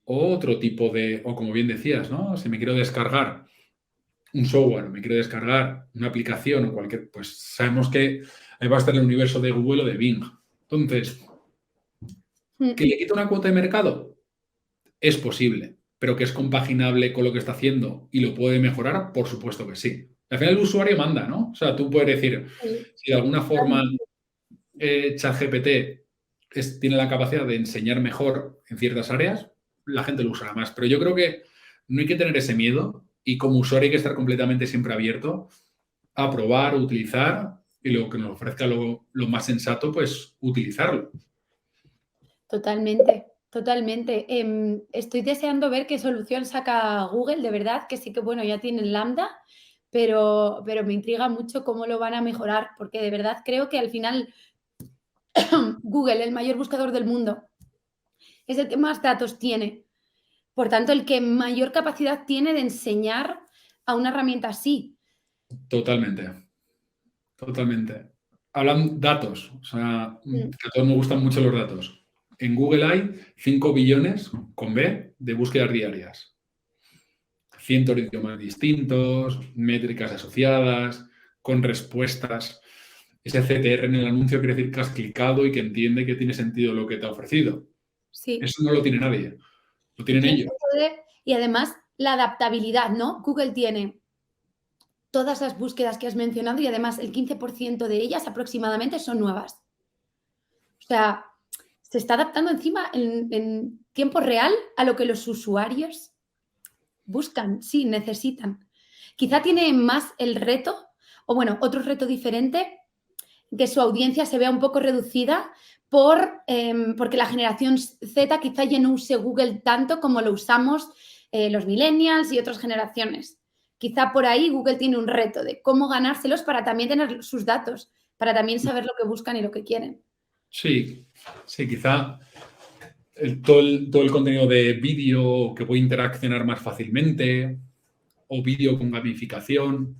A: O otro tipo de, o como bien decías, ¿no? Si me quiero descargar un software, me quiero descargar una aplicación o cualquier, pues sabemos que ahí va a estar el universo de Google o de Bing. Entonces, ¿que le quita una cuota de mercado? Es posible, pero que es compaginable con lo que está haciendo y lo puede mejorar, por supuesto que sí. Al final el usuario manda, ¿no? O sea, tú puedes decir,
B: Sí,
A: si de alguna forma ChatGPT tiene la capacidad de enseñar mejor en ciertas áreas, la gente lo usará más. Pero yo creo que no hay que tener ese miedo y como usuario hay que estar completamente siempre abierto a probar, utilizar y lo que nos ofrezca lo más sensato, pues utilizarlo.
B: totalmente, totalmente. Estoy deseando ver qué solución saca Google, de verdad, que sí que, bueno, ya tienen Lambda, pero me intriga mucho cómo lo van a mejorar, porque de verdad creo que al final Google, el mayor buscador del mundo, es el que más datos tiene. Por tanto, el que mayor capacidad tiene de enseñar a una herramienta así.
A: Totalmente, totalmente. Hablan datos, o sea,
B: Mm.
A: que a todos nos gustan mucho los datos. En Google hay 5 billones, con B, de búsquedas diarias. Cientos de idiomas distintos, métricas asociadas, con respuestas. Ese CTR en el anuncio quiere decir que has clicado y que entiende que tiene sentido lo que te ha ofrecido.
B: Sí.
A: Eso no lo tiene nadie, lo
B: ¿Y
A: tienen
B: quién
A: ellos.
B: se puede? Y además, la adaptabilidad, ¿no? Google tiene todas las búsquedas que has mencionado y además el 15% de ellas aproximadamente son nuevas. O sea, se está adaptando encima en tiempo real a lo que los usuarios buscan, sí, necesitan. Quizá tiene más el reto, o bueno, otro reto diferente, que su audiencia se vea un poco reducida porque la generación Z quizá ya no use Google tanto como lo usamos los millennials y otras generaciones. quizá por ahí Google tiene un reto de cómo ganárselos para también tener sus datos, para también saber lo que buscan y lo que quieren.
A: Sí, sí, quizá todo el contenido de vídeo que puede interaccionar más fácilmente o vídeo con gamificación.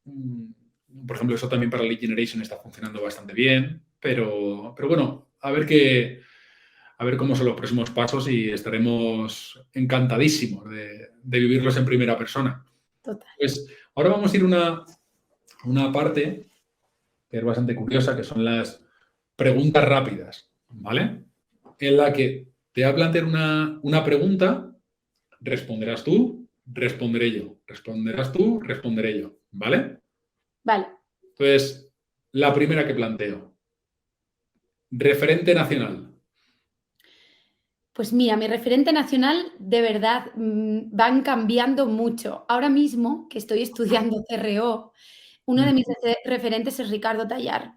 A: Por ejemplo, eso también para Lead Generation está funcionando bastante bien, pero bueno, a ver cómo son los próximos pasos y estaremos encantadísimos de vivirlos en primera persona.
B: Total.
A: Pues ahora vamos a ir a una parte que es bastante curiosa, que son las preguntas rápidas, ¿vale? En la que te voy a plantear una pregunta, responderás tú, responderé yo. Responderás tú, responderé yo, ¿vale?
B: Vale.
A: Entonces, la primera que planteo. Referente nacional.
B: Pues mira, mi referente nacional de verdad van cambiando mucho. Ahora mismo que estoy estudiando CRO, uno de mis referentes es Ricardo Tallar.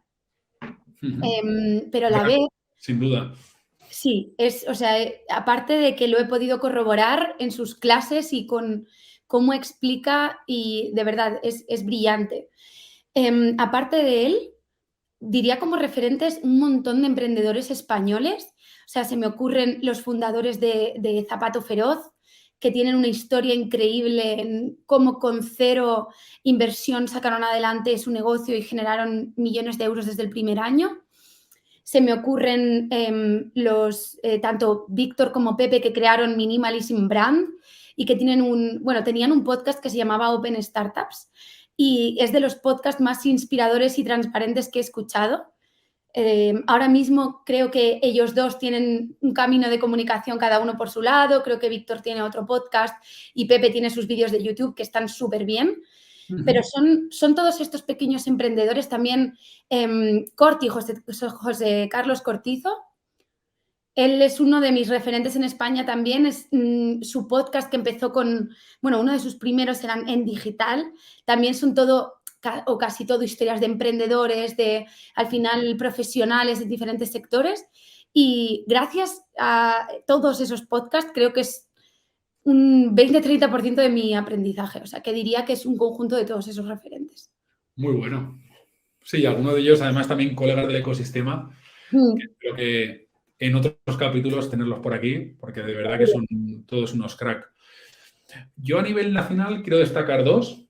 B: Pero a la vez,
A: Sin duda.
B: sí, o sea, aparte de que lo he podido corroborar en sus clases y con cómo explica, y de verdad es brillante. Aparte de él, diría como referentes un montón de emprendedores españoles. O sea, se me ocurren los fundadores de Zapato Feroz, que tienen una historia increíble en cómo con cero inversión sacaron adelante su negocio y generaron millones de euros desde el primer año. Se me ocurren tanto Víctor como Pepe, que crearon Minimalism Brand y que tenían un podcast que se llamaba Open Startups, y es de los podcasts más inspiradores y transparentes que he escuchado. Ahora mismo creo que ellos dos tienen un camino de comunicación cada uno por su lado. Creo que Víctor tiene otro podcast y Pepe tiene sus vídeos de YouTube que están súper bien. Pero son todos estos pequeños emprendedores también. Corti, José Carlos Cortizo, él es uno de mis referentes en España también. Es su podcast que empezó uno de sus primeros eran en digital. También son todo o casi todo historias de emprendedores, al final profesionales de diferentes sectores. Y gracias a todos esos podcasts creo que es un 20-30% de mi aprendizaje. O sea, que diría que es un conjunto de todos esos referentes.
A: Muy bueno. Sí, algunos de ellos además también colegas del ecosistema. Creo que en otros capítulos tenerlos por aquí, porque de verdad que son todos unos crack. Yo a nivel nacional quiero destacar dos.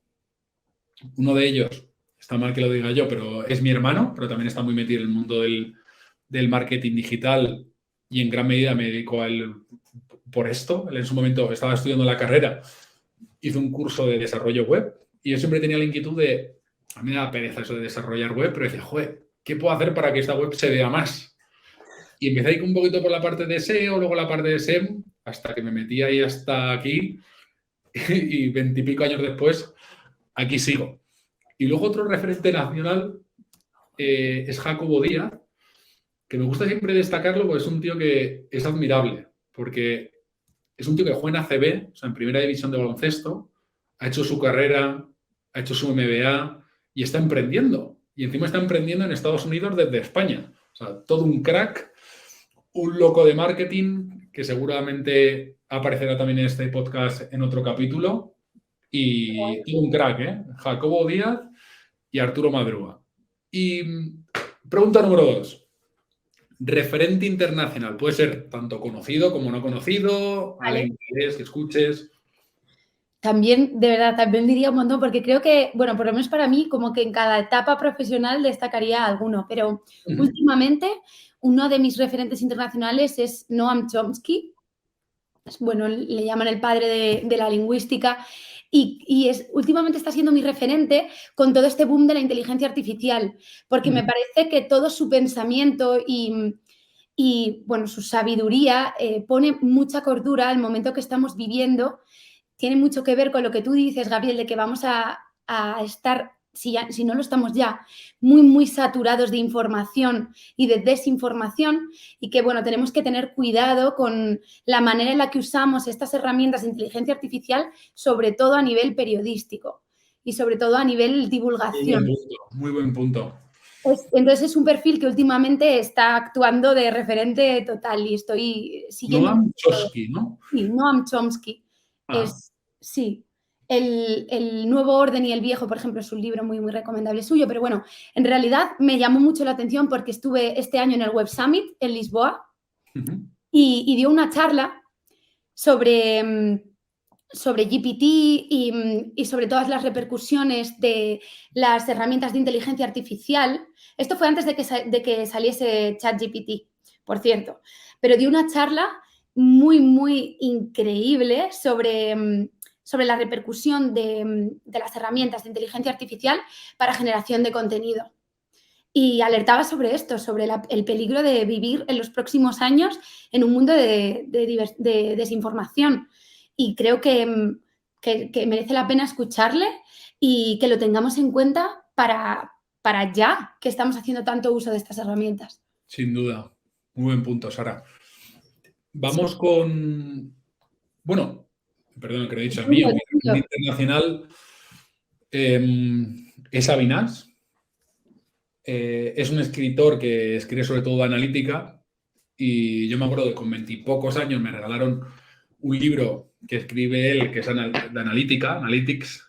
A: Uno de ellos, está mal que lo diga yo, pero es mi hermano, pero también está muy metido en el mundo del marketing digital y en gran medida me dedico a él por esto. Él en su momento estaba estudiando la carrera, hizo un curso de desarrollo web y yo siempre tenía la inquietud a mí me da pereza eso de desarrollar web, pero decía, joder, ¿qué puedo hacer para que esta web se vea más? Y empecé ahí un poquito por la parte de SEO, luego la parte de SEM, hasta que me metí ahí hasta aquí y 20 y pico años después, aquí sigo. Y luego otro referente nacional es Jacobo Díaz, que me gusta siempre destacarlo porque es un tío que es admirable, porque es un tío que juega en ACB, o sea, en primera división de baloncesto, ha hecho su carrera, ha hecho su MBA y está emprendiendo. Y encima está emprendiendo en Estados Unidos desde España. O sea, todo un crack, un loco de marketing, que seguramente aparecerá también en este podcast en otro capítulo. Y todo un crack, ¿eh? Jacobo Díaz y Arturo Madruga. Y pregunta número 2. Referente internacional. Puede ser tanto conocido como no conocido,
B: Vale.
A: alguien que lees, que escuches.
B: También, de verdad, también diría un montón, porque creo que, bueno, por lo menos para mí, como que en cada etapa profesional destacaría alguno, pero últimamente uno de mis referentes internacionales es Noam Chomsky. Bueno, le llaman el padre de la lingüística y últimamente está siendo mi referente con todo este boom de la inteligencia artificial, porque me parece que todo su pensamiento y bueno, su sabiduría pone mucha cordura al momento que estamos viviendo. Tiene mucho que ver con lo que tú dices, Gabriel, de que vamos a estar, si no lo estamos ya, muy, muy saturados de información y de desinformación, y que, bueno, tenemos que tener cuidado con la manera en la que usamos estas herramientas de inteligencia artificial, sobre todo a nivel periodístico y sobre todo a nivel divulgación.
A: Muy buen punto.
B: Entonces es un perfil que últimamente está actuando de referente total y estoy siguiendo.
A: Noam Chomsky, ¿no?
B: Sí, Noam Chomsky.
A: Ah.
B: Sí. El Nuevo Orden y el Viejo, por ejemplo, es un libro muy, muy recomendable suyo, pero bueno, en realidad me llamó mucho la atención porque estuve este año en el Web Summit en Lisboa y dio una charla sobre GPT y sobre todas las repercusiones de las herramientas de inteligencia artificial. Esto fue antes de que saliese ChatGPT, por cierto, pero dio una charla muy, muy increíble sobre la repercusión de las herramientas de inteligencia artificial para generación de contenido. Y alertaba sobre esto, sobre el peligro de vivir en los próximos años en un mundo de desinformación. Y creo que merece la pena escucharle y que lo tengamos en cuenta para ya que estamos haciendo tanto uso de estas herramientas.
A: Sin duda. Muy buen punto, Sara. Vamos con... Bueno, perdón, que no he dicho el mío. Mi referente internacional es Avinas. Es un escritor que escribe sobre todo de analítica y yo me acuerdo que con 20 y pocos años me regalaron un libro que escribe él, que es de analítica, Analytics,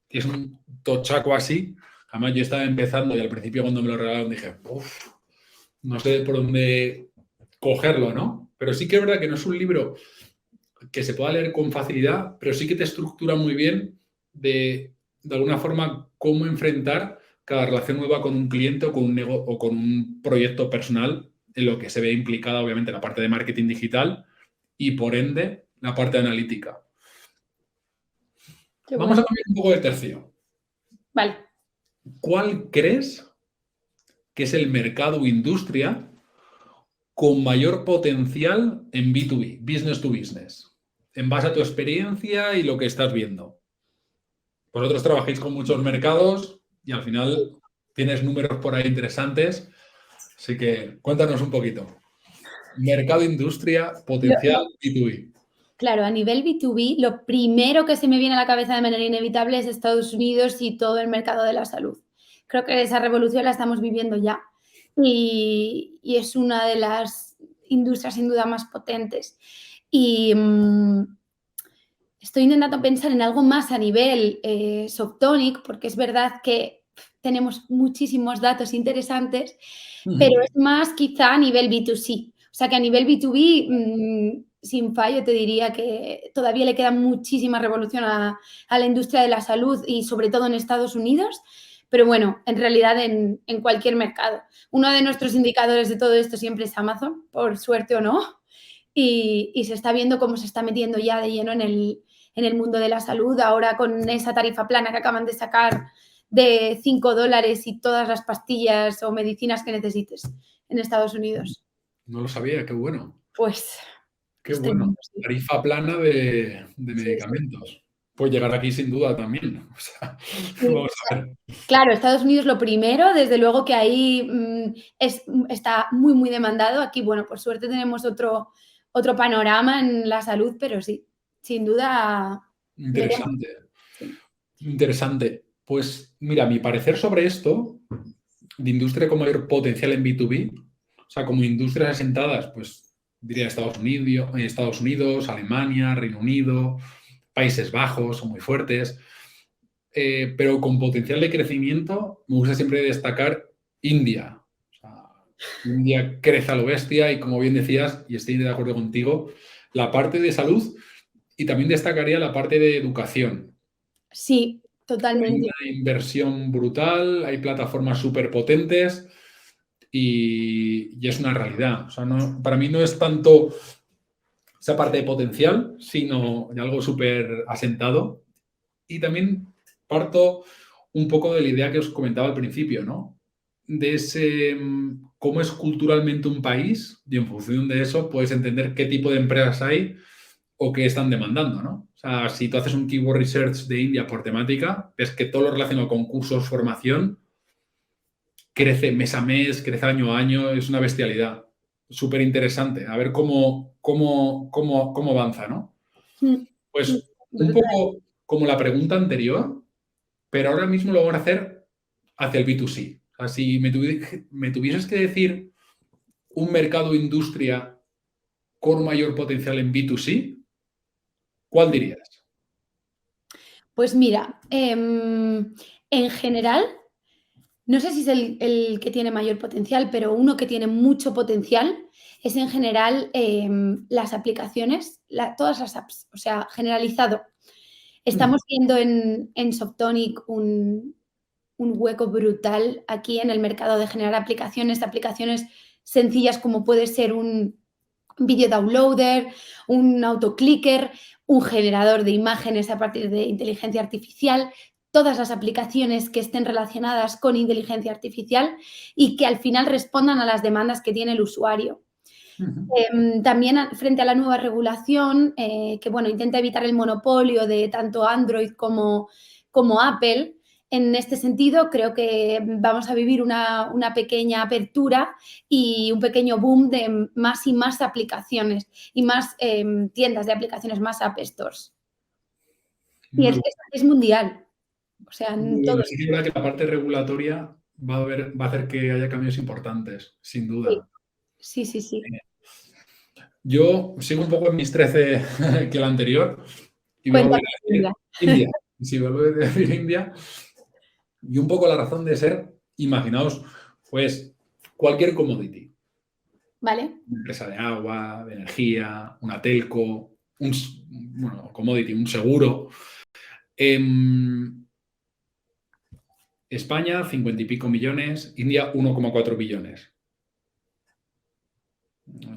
A: que es un tochaco así. Además, yo estaba empezando y al principio cuando me lo regalaron dije, uff, no sé por dónde cogerlo, ¿no? Pero sí que es verdad que no es un libro que se pueda leer con facilidad, pero sí que te estructura muy bien de alguna forma cómo enfrentar cada relación nueva con un cliente o con un o con un proyecto personal en lo que se ve implicada obviamente la parte de marketing digital y por ende la parte analítica. Vamos a cambiar un poco de tercio.
B: Vale.
A: ¿Cuál crees que es el mercado o industria con mayor potencial en B2B, business to business, en base a tu experiencia y lo que estás viendo? Vosotros trabajáis con muchos mercados y al final tienes números por ahí interesantes, así que cuéntanos un poquito. Mercado, industria, potencial B2B.
B: Claro, a nivel B2B, lo primero que se me viene a la cabeza de manera inevitable es Estados Unidos y todo el mercado de la salud. Creo que esa revolución la estamos viviendo ya y es una de las industrias sin duda más potentes. Y estoy intentando pensar en algo más a nivel Softonic, porque es verdad que tenemos muchísimos datos interesantes, pero es más quizá a nivel B2C. O sea que a nivel B2B, sin fallo, te diría que todavía le queda muchísima revolución a la industria de la salud y sobre todo en Estados Unidos, pero bueno, en realidad en cualquier mercado. Uno de nuestros indicadores de todo esto siempre es Amazon, por suerte o no, y se está viendo cómo se está metiendo ya de lleno en el mundo de la salud, ahora con esa tarifa plana que acaban de sacar de $5 y todas las pastillas o medicinas que necesites en Estados Unidos.
A: No lo sabía, qué bueno.
B: Pues...
A: Qué bueno. Tarifa plana de medicamentos. Sí. Puede llegar aquí sin duda también. O sea, sí. Vamos a ver.
B: Claro, Estados Unidos lo primero, desde luego que ahí está muy, muy demandado. Aquí, bueno, por suerte tenemos otro panorama en la salud, pero sí, sin duda.
A: Interesante. Sí. Interesante. Pues mira, mi parecer sobre esto, de industria con mayor potencial en B2B, o sea, como industrias asentadas, pues diría Estados Unidos, Alemania, Reino Unido, Países Bajos, son muy fuertes, pero con potencial de crecimiento me gusta siempre destacar India. O sea, India crece a lo bestia y como bien decías, y estoy de acuerdo contigo, la parte de salud y también destacaría la parte de educación.
B: Sí, totalmente.
A: Hay una inversión brutal, hay plataformas súper potentes y es una realidad. O sea, no, para mí no es tanto esa parte de potencial, sino de algo súper asentado. Y también parto un poco de la idea que os comentaba al principio, ¿no? De ese cómo es culturalmente un país y en función de eso puedes entender qué tipo de empresas hay o qué están demandando, ¿no? O sea, si tú haces un keyword research de India por temática, ves que todo lo relacionado con cursos, formación, crece mes a mes, crece año a año, es una bestialidad. Súper interesante. A ver cómo avanza, ¿no? Pues un poco como la pregunta anterior, pero ahora mismo lo vamos a hacer hacia el B2C. O sea, si me tuvieses que decir un mercado o industria con mayor potencial en B2C, ¿cuál dirías?
B: Pues mira, en general, no sé si es el que tiene mayor potencial, pero uno que tiene mucho potencial es en general las aplicaciones, todas las apps, o sea, generalizado. Estamos viendo en Softonic un hueco brutal aquí en el mercado de generar aplicaciones sencillas como puede ser un video downloader, un autoclicker, un generador de imágenes a partir de inteligencia artificial, todas las aplicaciones que estén relacionadas con inteligencia artificial y que al final respondan a las demandas que tiene el usuario. También frente a la nueva regulación, que bueno, intenta evitar el monopolio de tanto Android como Apple. En este sentido, creo que vamos a vivir una pequeña apertura y un pequeño boom de más y más aplicaciones y más tiendas de aplicaciones, más App Stores. Y es mundial. O sea,
A: Muy
B: todo.
A: bueno, sí que es verdad que la parte regulatoria va a hacer que haya cambios importantes, sin duda.
B: Sí.
A: Yo sigo un poco en mis 13 que el anterior y voy a volver
B: Cuéntame,
A: a decir
B: Silvia.
A: India. Y si vuelvo a decir India, y un poco la razón de ser, imaginaos, pues cualquier commodity.
B: Vale.
A: Una empresa de agua, de energía, una telco, commodity, un seguro. España, 50 y pico millones, India, 1,4 billones.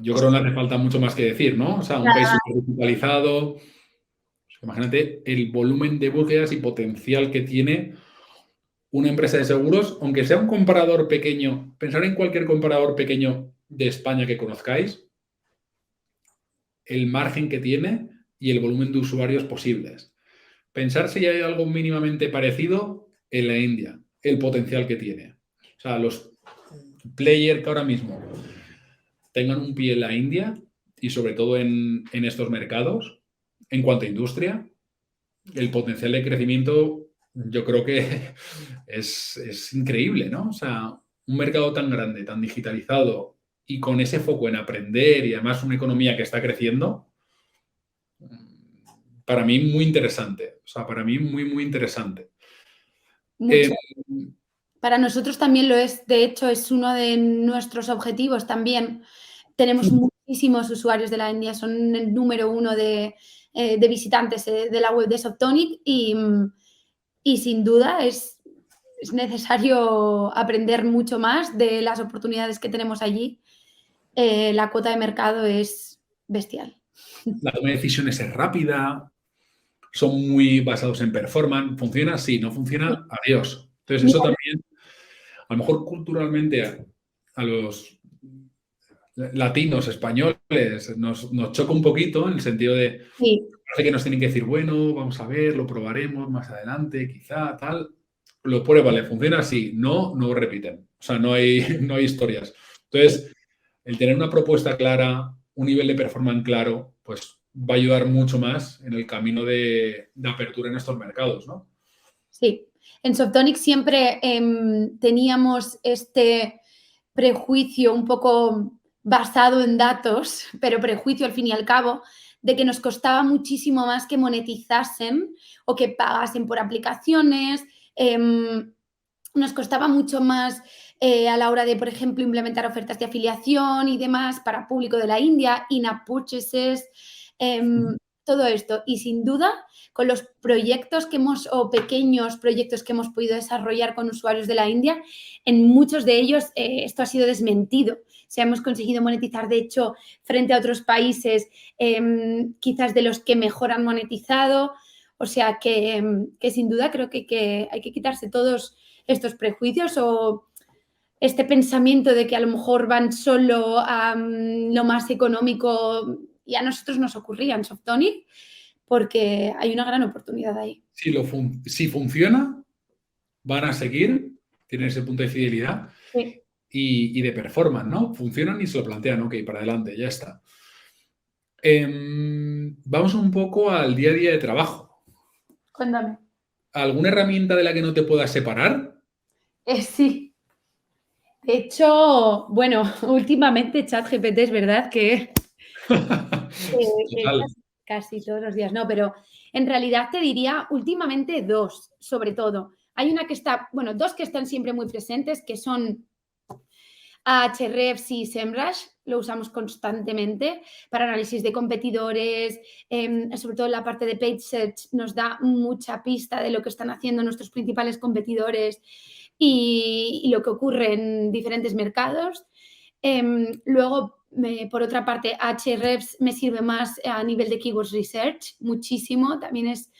A: Yo creo que no hace falta mucho más que decir, ¿no? O sea, un país súper digitalizado. Imagínate el volumen de búsquedas y potencial que tiene una empresa de seguros, aunque sea un comparador pequeño. Pensar en cualquier comparador pequeño de España que conozcáis, el margen que tiene y el volumen de usuarios posibles. Pensar si hay algo mínimamente parecido en la India, el potencial que tiene. O sea, los players que ahora mismo tengan un pie en la India y sobre todo en estos mercados, en cuanto a industria, el potencial de crecimiento yo creo que es increíble, ¿no? O sea, un mercado tan grande, tan digitalizado y con ese foco en aprender y además una economía que está creciendo, para mí muy interesante. O sea, para mí muy, muy interesante.
B: Mucho. Para nosotros también lo es. De hecho, es uno de nuestros objetivos también. Tenemos muchísimos usuarios de la India, son el número uno de visitantes de la web de Softonic y sin duda es necesario aprender mucho más de las oportunidades que tenemos allí. La cuota de mercado es bestial.
A: La toma de decisiones es rápida, son muy basados en performance. ¿Funciona? Sí. ¿No funciona? Adiós. Entonces, eso también, a lo mejor culturalmente a los latinos, españoles, nos choca un poquito en el sentido de parece que nos tienen que decir, bueno, vamos a ver, lo probaremos más adelante, quizá, tal. Lo prueba, le funciona así. No, no repiten. O sea, no hay historias. Entonces, el tener una propuesta clara, un nivel de performance claro, pues va a ayudar mucho más en el camino de apertura en estos mercados, ¿no?
B: Sí. En Softonic siempre teníamos este prejuicio un poco basado en datos, pero prejuicio al fin y al cabo, de que nos costaba muchísimo más que monetizasen o que pagasen por aplicaciones. Nos costaba mucho más a la hora de, por ejemplo, implementar ofertas de afiliación y demás para público de la India, in-app purchases, todo esto. Y sin duda, con los proyectos o pequeños proyectos que hemos podido desarrollar con usuarios de la India, en muchos de ellos esto ha sido desmentido. O sea, hemos conseguido monetizar, de hecho, frente a otros países, quizás de los que mejor han monetizado. O sea, que sin duda creo que hay que quitarse todos estos prejuicios o este pensamiento de que a lo mejor van solo a lo más económico y a nosotros nos ocurría en Softonic porque hay una gran oportunidad ahí.
A: Si funciona, van a seguir, tienen ese punto de fidelidad y de performance, ¿no? Funcionan y se lo plantean, ok, para adelante, ya está. Vamos un poco al día a día de trabajo.
B: Cuéntame.
A: ¿Alguna herramienta de la que no te puedas separar?
B: Sí. De hecho, bueno, últimamente ChatGPT es verdad que casi todos los días, no, pero En realidad te diría últimamente dos, sobre todo. Hay una que está, bueno, dos que están siempre muy presentes, que son Ahrefs y SEMrush. Lo usamos constantemente para análisis de competidores, sobre todo en la parte de Page Search nos da mucha pista de lo que están haciendo nuestros principales competidores y lo que ocurre en diferentes mercados. Luego, por otra parte, Ahrefs me sirve más a nivel de Keywords Research, muchísimo, también es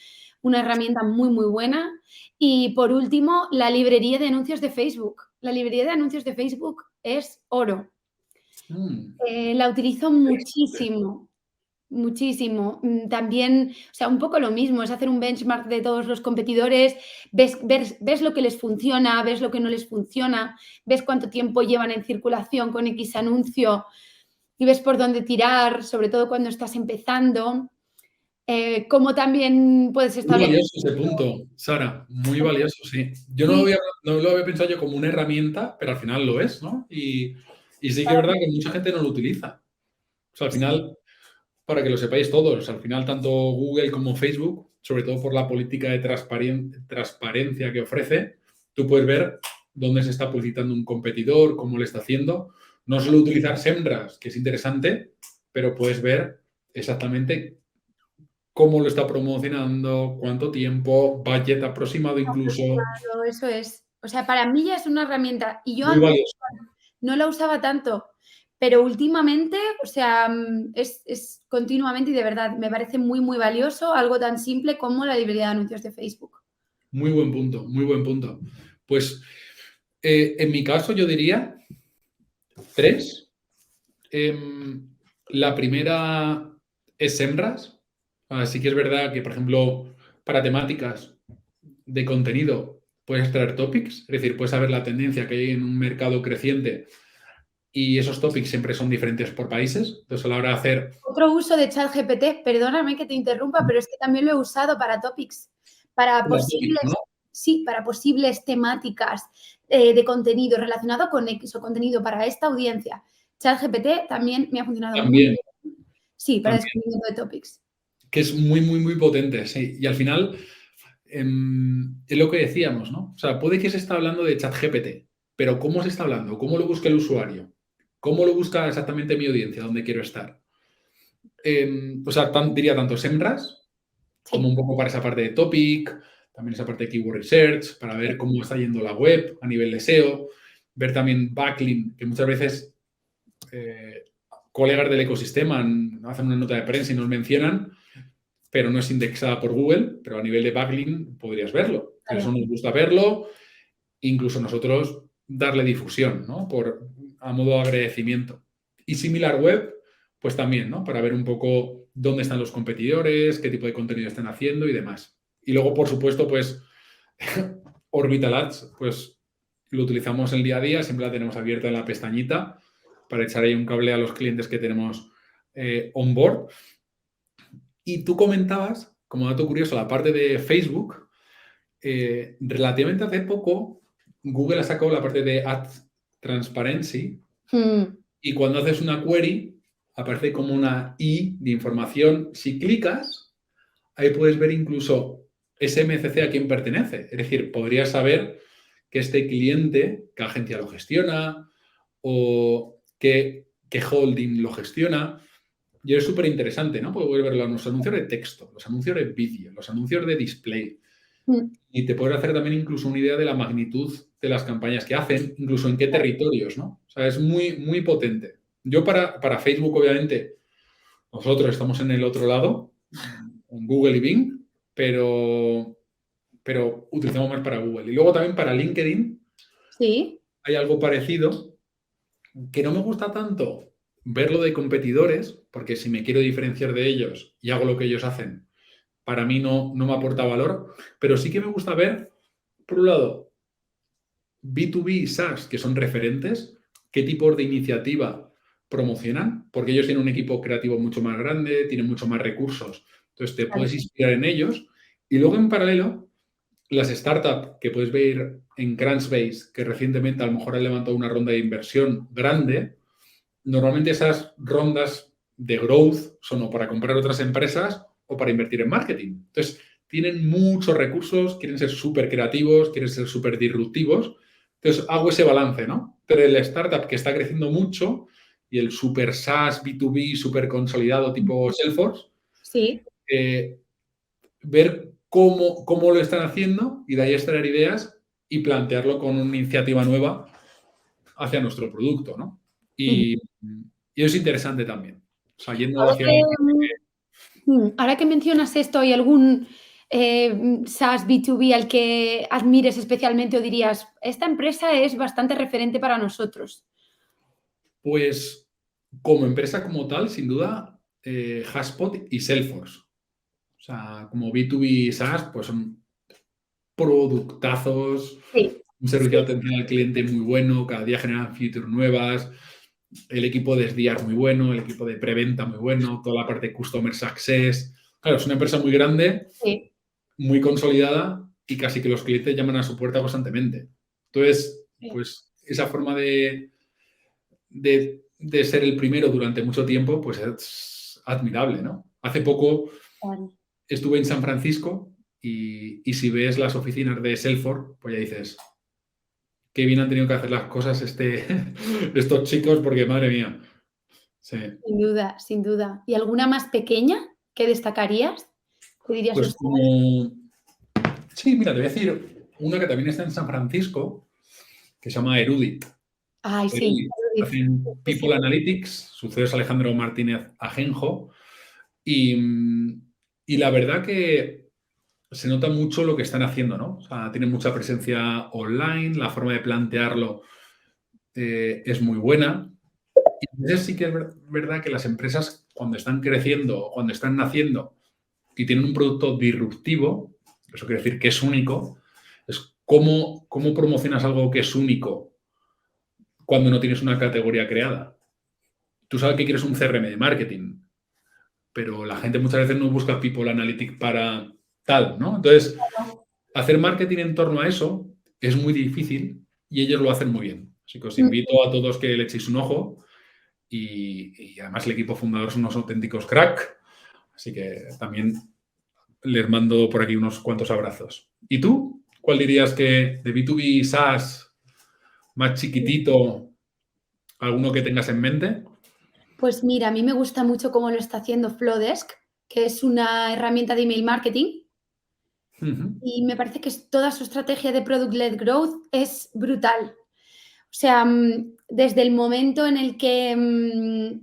B: una herramienta muy, muy buena. Y por último, la librería de anuncios de Facebook. La librería de anuncios de Facebook es oro. La utilizo muchísimo, muchísimo. También, o sea, un poco lo mismo, es hacer un benchmark de todos los competidores, ves lo que les funciona, ves lo que no les funciona, ves cuánto tiempo llevan en circulación con X anuncio y ves por dónde tirar, sobre todo cuando estás empezando. Cómo también puedes
A: Muy
B: establecer...
A: valioso ese punto, Sara, muy valioso, sí. Yo no lo había pensado yo como una herramienta, pero al final lo es, ¿no? Y sí que es verdad que mucha gente no lo utiliza. O sea, al final, para que lo sepáis todos, al final tanto Google como Facebook, sobre todo por la política de transparencia que ofrece, tú puedes ver dónde se está publicitando un competidor, cómo lo está haciendo. No solo utilizar SEMrush, que es interesante, pero puedes ver exactamente cómo lo está promocionando, cuánto tiempo, budget aproximado incluso.
B: Eso es. O sea, para mí ya es una herramienta. Y yo
A: Muy
B: antes
A: valioso.
B: no la usaba tanto, pero últimamente, o sea, es continuamente y de verdad me parece muy, muy valioso algo tan simple como la librería de anuncios de Facebook.
A: Muy buen punto, muy buen punto. Pues en mi caso yo diría 3. La primera es SEMrush. Así que es verdad que, por ejemplo, para temáticas de contenido puedes extraer topics, es decir, puedes saber la tendencia que hay en un mercado creciente y esos topics siempre son diferentes por países. Entonces, a la hora de hacer...
B: Otro uso de ChatGPT, perdóname que te interrumpa, pero es que también lo he usado para topics, para posibles,
A: topics, ¿no?
B: sí, para posibles temáticas de contenido relacionado con X o contenido para esta audiencia. ChatGPT también me ha funcionado muy
A: También,
B: bien. Sí, para
A: también.
B: descubrimiento de topics.
A: Que es muy, muy, muy potente, sí. Y al final, es lo que decíamos, ¿no? O sea, puede que se está hablando de ChatGPT, pero ¿cómo se está hablando? ¿Cómo lo busca el usuario? ¿Cómo lo busca exactamente mi audiencia? ¿Dónde quiero estar? O sea, diría tanto SEMrush como un poco para esa parte de topic, también esa parte de keyword research, para ver cómo está yendo la web a nivel de SEO, ver también backlink, que muchas veces colegas del ecosistema hacen una nota de prensa y nos mencionan, pero no es indexada por Google, pero a nivel de backlink podrías verlo.
B: Claro.
A: Eso nos gusta verlo, incluso nosotros darle difusión, ¿no? A modo de agradecimiento. Y SimilarWeb, pues también, ¿no? Para ver un poco dónde están los competidores, qué tipo de contenido están haciendo y demás. Y luego, por supuesto, pues Orbital Ads, pues lo utilizamos el día a día, siempre la tenemos abierta en la pestañita para echar ahí un cable a los clientes que tenemos on board. Y tú comentabas, como dato curioso, la parte de Facebook. Relativamente hace poco, Google ha sacado la parte de Ads Transparency y cuando haces una query, aparece como una I de información. Si clicas, ahí puedes ver incluso ese MCC a quién pertenece. Es decir, podrías saber que este cliente, qué agencia lo gestiona o qué holding lo gestiona. Y es súper interesante, ¿no? Puedes ver los anuncios de texto, los anuncios de vídeo, los anuncios de display. Y te puedes hacer también incluso una idea de la magnitud de las campañas que hacen, incluso en qué territorios, ¿no? O sea, es muy, muy potente. Yo para Facebook, obviamente, nosotros estamos en el otro lado, en Google y Bing, pero utilizamos más para Google. Y luego también para LinkedIn
B: Sí.
A: hay algo parecido, que no me gusta tanto verlo de competidores, porque si me quiero diferenciar de ellos y hago lo que ellos hacen, para mí no me aporta valor, pero sí que me gusta ver, por un lado, B2B y SaaS, que son referentes, qué tipos de iniciativa promocionan, porque ellos tienen un equipo creativo mucho más grande, tienen mucho más recursos, entonces te puedes inspirar en ellos. Y luego, en paralelo, las startups que puedes ver en Crunchbase, que recientemente a lo mejor han levantado una ronda de inversión grande, normalmente esas rondas de growth son o para comprar otras empresas o para invertir en marketing. Entonces, tienen muchos recursos, quieren ser súper creativos, quieren ser súper disruptivos. Entonces, hago ese balance, ¿no? Entre el startup que está creciendo mucho y el super SaaS, B2B, súper consolidado tipo Salesforce.
B: Sí.
A: Ver cómo lo están haciendo y de ahí extraer ideas y plantearlo con una iniciativa nueva hacia nuestro producto, ¿no? Y es interesante también. O sea, yendo hacia...
B: Ahora que mencionas esto, ¿hay algún SaaS B2B al que admires especialmente o dirías, esta empresa es bastante referente para nosotros?
A: Pues como empresa como tal, sin duda, HubSpot y Salesforce. O sea, como B2B SaaS, pues son productazos,
B: Sí,
A: un servicio de atención al cliente muy bueno, cada día generan features nuevas, el equipo de SDR muy bueno, el equipo de preventa muy bueno, toda la parte de Customer Success. Claro, es una empresa muy grande,
B: sí.
A: muy consolidada y casi que los clientes llaman a su puerta constantemente. Entonces, pues esa forma de ser el primero durante mucho tiempo, pues es admirable, ¿no? Hace poco estuve en San Francisco y si ves las oficinas de Salesforce, pues ya dices, qué bien han tenido que hacer las cosas estos chicos, porque madre mía. Sí.
B: Sin duda, sin duda. ¿Y alguna más pequeña que destacarías? ¿Qué dirías?
A: Pues como... Sí, mira, te voy a decir una que también está en San Francisco, que se llama Erudit.
B: Ay, sí.
A: Erudit. Hacen People Analytics, su CEO es Alejandro Martínez Ajenjo, y la verdad que se nota mucho lo que están haciendo, ¿no? O sea, tienen mucha presencia online, la forma de plantearlo es muy buena. Y entonces sí que es verdad que las empresas, cuando están creciendo, cuando están naciendo y tienen un producto disruptivo, eso quiere decir que es único, es cómo promocionas algo que es único cuando no tienes una categoría creada. Tú sabes que quieres un CRM de marketing, pero la gente muchas veces no busca People Analytics para tal, ¿no? Entonces, hacer marketing en torno a eso es muy difícil y ellos lo hacen muy bien. Así que os invito a todos que le echéis un ojo y además el equipo fundador son unos auténticos crack. Así que también les mando por aquí unos cuantos abrazos. ¿Y tú? ¿Cuál dirías que de B2B SaaS más chiquitito, alguno que tengas en mente?
B: Pues mira, a mí me gusta mucho cómo lo está haciendo Flowdesk, que es una herramienta de email marketing. Y me parece que toda su estrategia de Product-Led Growth es brutal. O sea, desde el momento en el que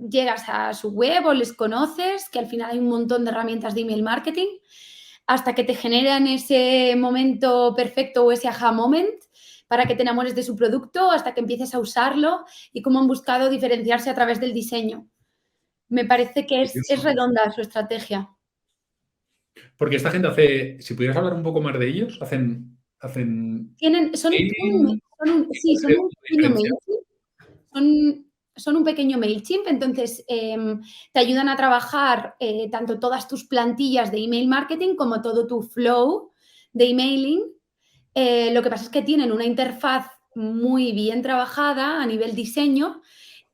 B: llegas a su web o les conoces, que al final hay un montón de herramientas de email marketing, hasta que te generan ese momento perfecto o ese aha moment para que te enamores de su producto, hasta que empieces a usarlo y cómo han buscado diferenciarse a través del diseño. Me parece que es redonda su estrategia.
A: Porque esta gente hace, si pudieras hablar un poco más de ellos, hacen
B: Son
A: mailing,
B: un pequeño
A: diferencial.
B: MailChimp. Son un pequeño MailChimp, entonces te ayudan a trabajar tanto todas tus plantillas de email marketing como todo tu flow de emailing. Lo que pasa es que tienen una interfaz muy bien trabajada a nivel diseño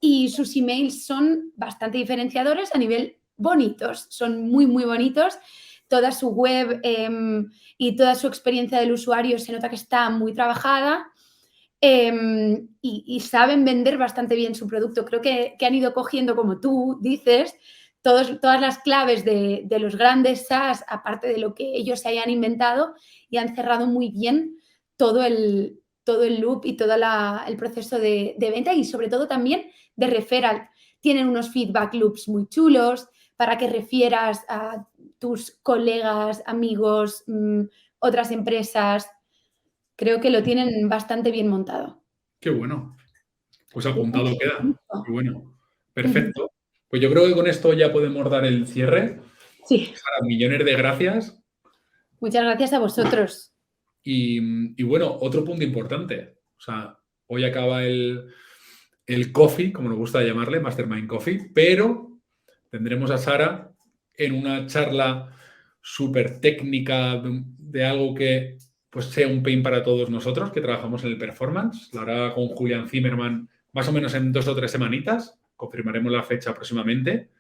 B: y sus emails son bastante diferenciadores a nivel bonitos, son muy, muy bonitos. Toda su web y toda su experiencia del usuario se nota que está muy trabajada y saben vender bastante bien su producto. Creo que han ido cogiendo, como tú dices, todas las claves de los grandes SaaS, aparte de lo que ellos se hayan inventado, y han cerrado muy bien todo el loop y todo el proceso de venta y sobre todo también de referral. Tienen unos feedback loops muy chulos para que refieras a tus colegas, amigos, otras empresas. Creo que lo tienen bastante bien montado.
A: Qué bueno. Pues apuntado queda. Qué bueno.
B: Ujú.
A: Perfecto. Pues yo creo que con esto ya podemos dar el cierre.
B: Sí,
A: Sara, millones de gracias.
B: muchas gracias a vosotros.
A: Y bueno, otro punto importante. O sea, hoy acaba el coffee, como nos gusta llamarle, Mastermind Coffee, pero tendremos a Sara en una charla súper técnica de algo que pues sea un pain para todos nosotros que trabajamos en el performance. La hará con Julian Zimmerman más o menos en 2 o 3 semanitas. Confirmaremos la fecha próximamente.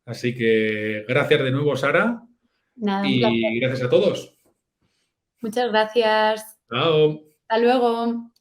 A: Así que gracias de nuevo, Sara,
B: Nada, un placer.
A: y gracias a todos.
B: Muchas gracias.
A: Chao.
B: Hasta luego.